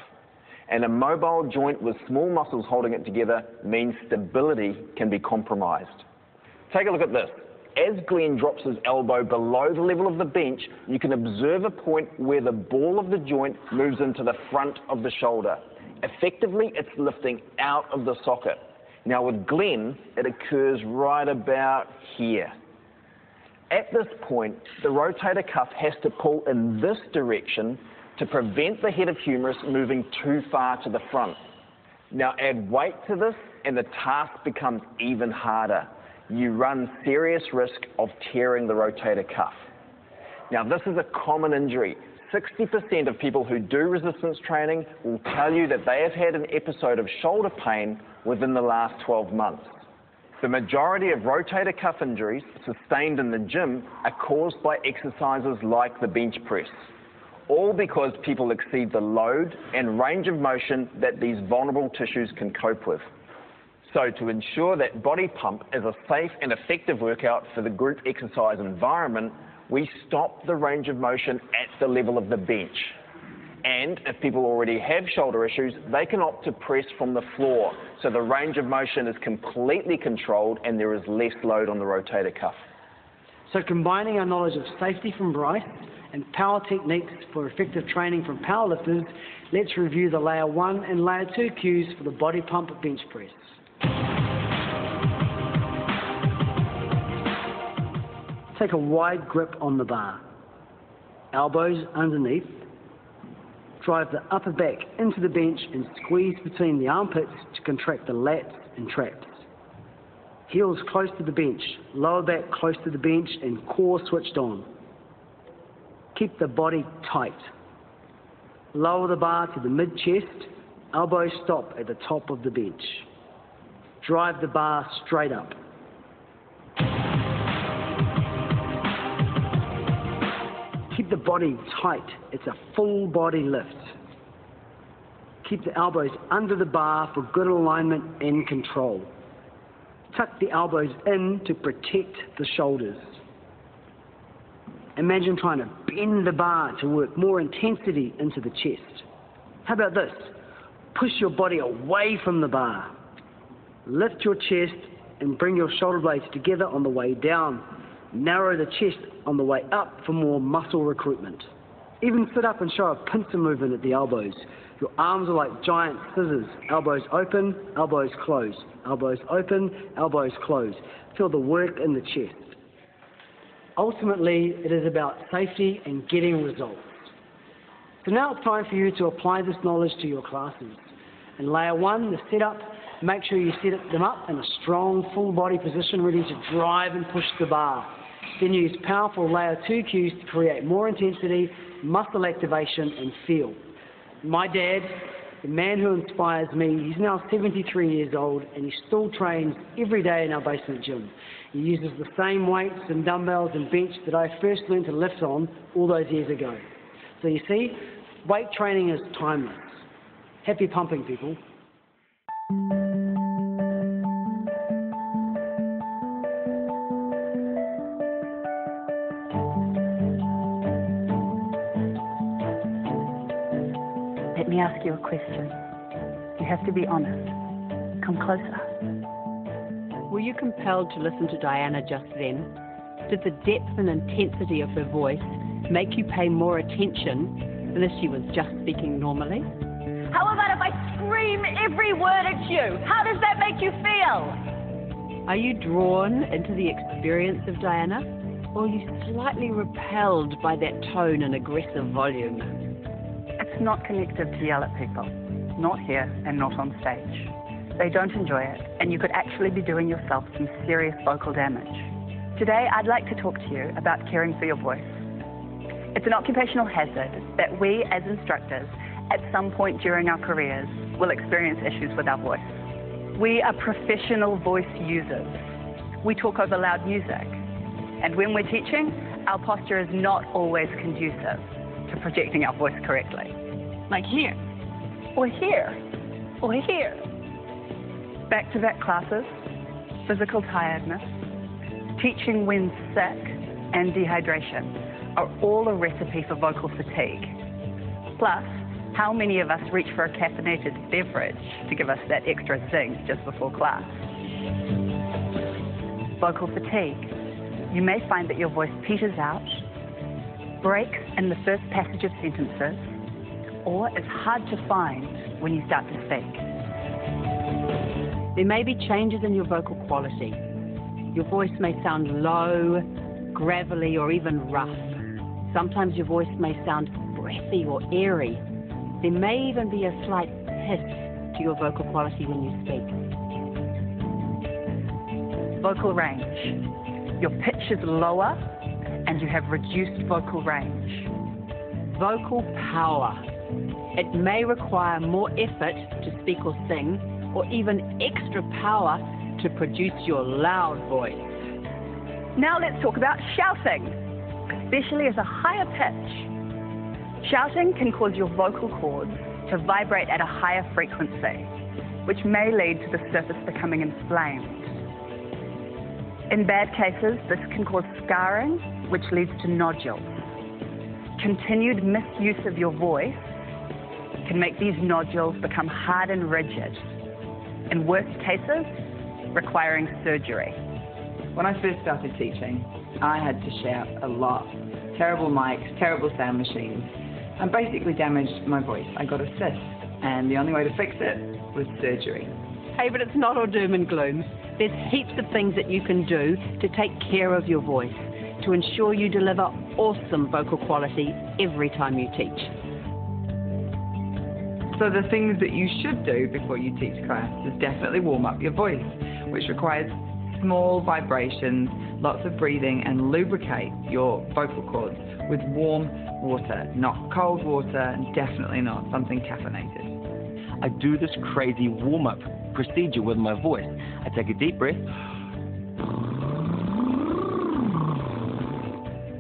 And a mobile joint with small muscles holding it together means stability can be compromised. Take a look at this. As Glenn drops his elbow below the level of the bench, you can observe a point where the ball of the joint moves into the front of the shoulder. Effectively, it's lifting out of the socket. Now with Glenn, it occurs right about here. At this point, the rotator cuff has to pull in this direction to prevent the head of humerus moving too far to the front. Now add weight to this and the task becomes even harder. You run serious risk of tearing the rotator cuff. Now this is a common injury. 60% of people who do resistance training will tell you that they have had an episode of shoulder pain within the last 12 months. The majority of rotator cuff injuries sustained in the gym are caused by exercises like the bench press, all because people exceed the load and range of motion that these vulnerable tissues can cope with. So to ensure that body pump is a safe and effective workout for the group exercise environment, we stop the range of motion at the level of the bench. And if people already have shoulder issues, they can opt to press from the floor, so the range of motion is completely controlled and there is less load on the rotator cuff. So combining our knowledge of safety from Bryce and power techniques for effective training from powerlifters, let's review the layer 1 and layer 2 cues for the body pump bench press. Take a wide grip on the bar. Elbows underneath. Drive the upper back into the bench and squeeze between the armpits to contract the lats and traps. Heels close to the bench, lower back close to the bench and core switched on. Keep the body tight. Lower the bar to the mid-chest, elbows stop at the top of the bench. Drive the bar straight up. Keep the body tight. It's a full body lift. Keep the elbows under the bar for good alignment and control. Tuck the elbows in to protect the shoulders. Imagine trying to bend the bar to work more intensity into the chest. How about this? Push your body away from the bar. Lift your chest and bring your shoulder blades together on the way down. Narrow the chest on the way up for more muscle recruitment. Even sit up and show a pincer movement at the elbows. Your arms are like giant scissors. Elbows open, elbows close. Elbows open, elbows close. Feel the work in the chest. Ultimately, it is about safety and getting results. So now it's time for you to apply this knowledge to your classes. In layer 1, the setup, Make sure you set them up in a strong, full body position, ready to drive and push the bar. Then use powerful layer 2 cues to create more intensity, muscle activation, and feel. My dad, the man who inspires me, he's now 73 years old and he still trains every day in our basement gym. He uses the same weights and dumbbells and bench that I first learned to lift on all those years ago. So you see, weight training is timeless. Happy pumping, people. Let me ask you a question. You have to be honest. Come closer. Were you compelled to listen to Diana just then? Did the depth and intensity of her voice make you pay more attention than if she was just speaking normally? How about if I scream every word at you? How does that make you feel? Are you drawn into the experience of Diana? Or are you slightly repelled by that tone and aggressive volume? It's not connective to yell at people. Not here and not on stage. They don't enjoy it, and you could actually be doing yourself some serious vocal damage. Today, I'd like to talk to you about caring for your voice. It's an occupational hazard that we, as instructors, at some point during our careers, will experience issues with our voice. We are professional voice users. We talk over loud music. And when we're teaching, our posture is not always conducive to projecting our voice correctly. Like here, or here, or here. Back-to-back classes, physical tiredness, teaching when sick, and dehydration are all a recipe for vocal fatigue. Plus, how many of us reach for a caffeinated beverage to give us that extra zing just before class? Vocal fatigue. You may find that your voice peters out, breaks in the first passage of sentences, or is hard to find when you start to speak. There may be changes in your vocal quality. Your voice may sound low, gravelly, or even rough. Sometimes your voice may sound breathy or airy. There may even be a slight hiss to your vocal quality when you speak. Vocal range. Your pitch is lower and you have reduced vocal range. Vocal power. It may require more effort to speak or sing, or even extra power to produce your loud voice. Now let's talk about shouting, especially at a higher pitch. Shouting can cause your vocal cords to vibrate at a higher frequency, which may lead to the surface becoming inflamed. In bad cases, this can cause scarring, which leads to nodules. Continued misuse of your voice can make these nodules become hard and rigid. In worst cases, requiring surgery. When I first started teaching, I had to shout a lot. Terrible mics, terrible sound machines, and basically damaged my voice. I got a cyst, and the only way to fix it was surgery. Hey, but it's not all doom and gloom. There's heaps of things that you can do to take care of your voice, to ensure you deliver awesome vocal quality every time you teach. So the things that you should do before you teach class is definitely warm up your voice, which requires small vibrations, lots of breathing, and lubricate your vocal cords with warm water, not cold water, and definitely not something caffeinated. I do this crazy warm-up procedure with my voice. I take a deep breath.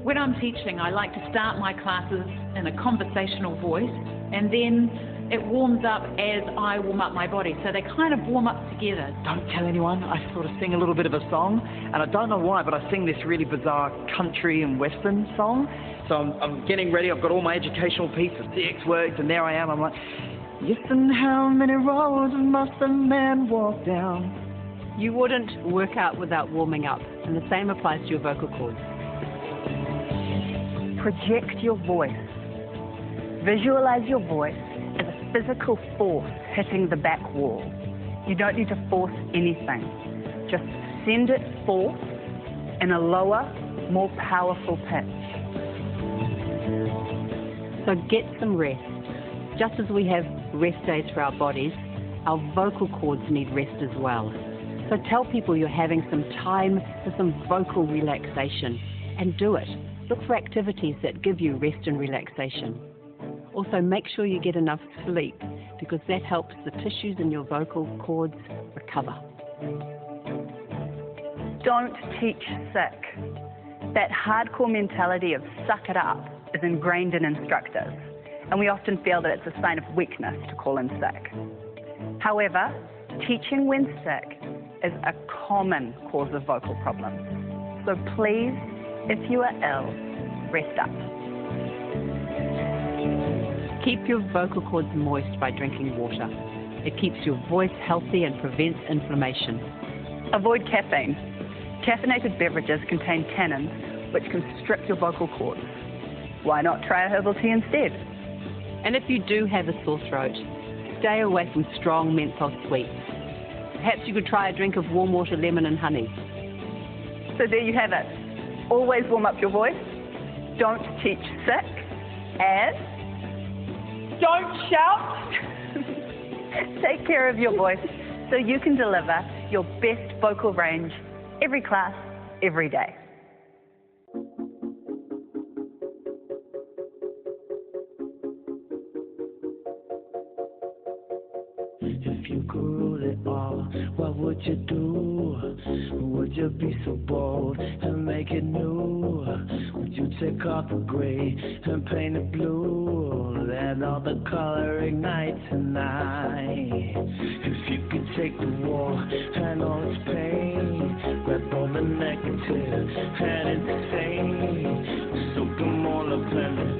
When I'm teaching, I like to start my classes in a conversational voice, and then it warms up as I warm up my body. So they kind of warm up together. Don't tell anyone. I sort of sing a little bit of a song, and I don't know why, but I sing this really bizarre country and western song. So I'm getting ready. I've got all my educational pieces, CX works, and there I am. I'm like, yes, and how many roads must a man walk down? You wouldn't work out without warming up, and the same applies to your vocal cords. Project your voice. Visualize your voice as a physical force hitting the back wall. You don't need to force anything. Just send it forth in a lower, more powerful pitch. So get some rest. Just as we have rest days for our bodies, our vocal cords need rest as well. So tell people you're having some time for some vocal relaxation, and do it. Look for activities that give you rest and relaxation. Also, make sure you get enough sleep, because that helps the tissues in your vocal cords recover. Don't teach sick. That hardcore mentality of suck it up is ingrained in instructors, and we often feel that it's a sign of weakness to call in sick. However, teaching when sick is a common cause of vocal problems. So please, if you are ill, rest up. Keep your vocal cords moist by drinking water. It keeps your voice healthy and prevents inflammation. Avoid caffeine. Caffeinated beverages contain tannins, which can strip your vocal cords. Why not try a herbal tea instead? And if you do have a sore throat, stay away from strong menthol sweets. Perhaps you could try a drink of warm water, lemon and honey. So there you have it. Always warm up your voice, don't teach sick, and don't shout. Take care of your voice so you can deliver your best vocal range every class, every day. If you could rule it all, what would you do? Would you be so bold and make it new? Would you take off the gray and paint it blue? Let all the color ignite tonight. If you could take the war and all its pain, grab all the negative and insane, soak them all up in it.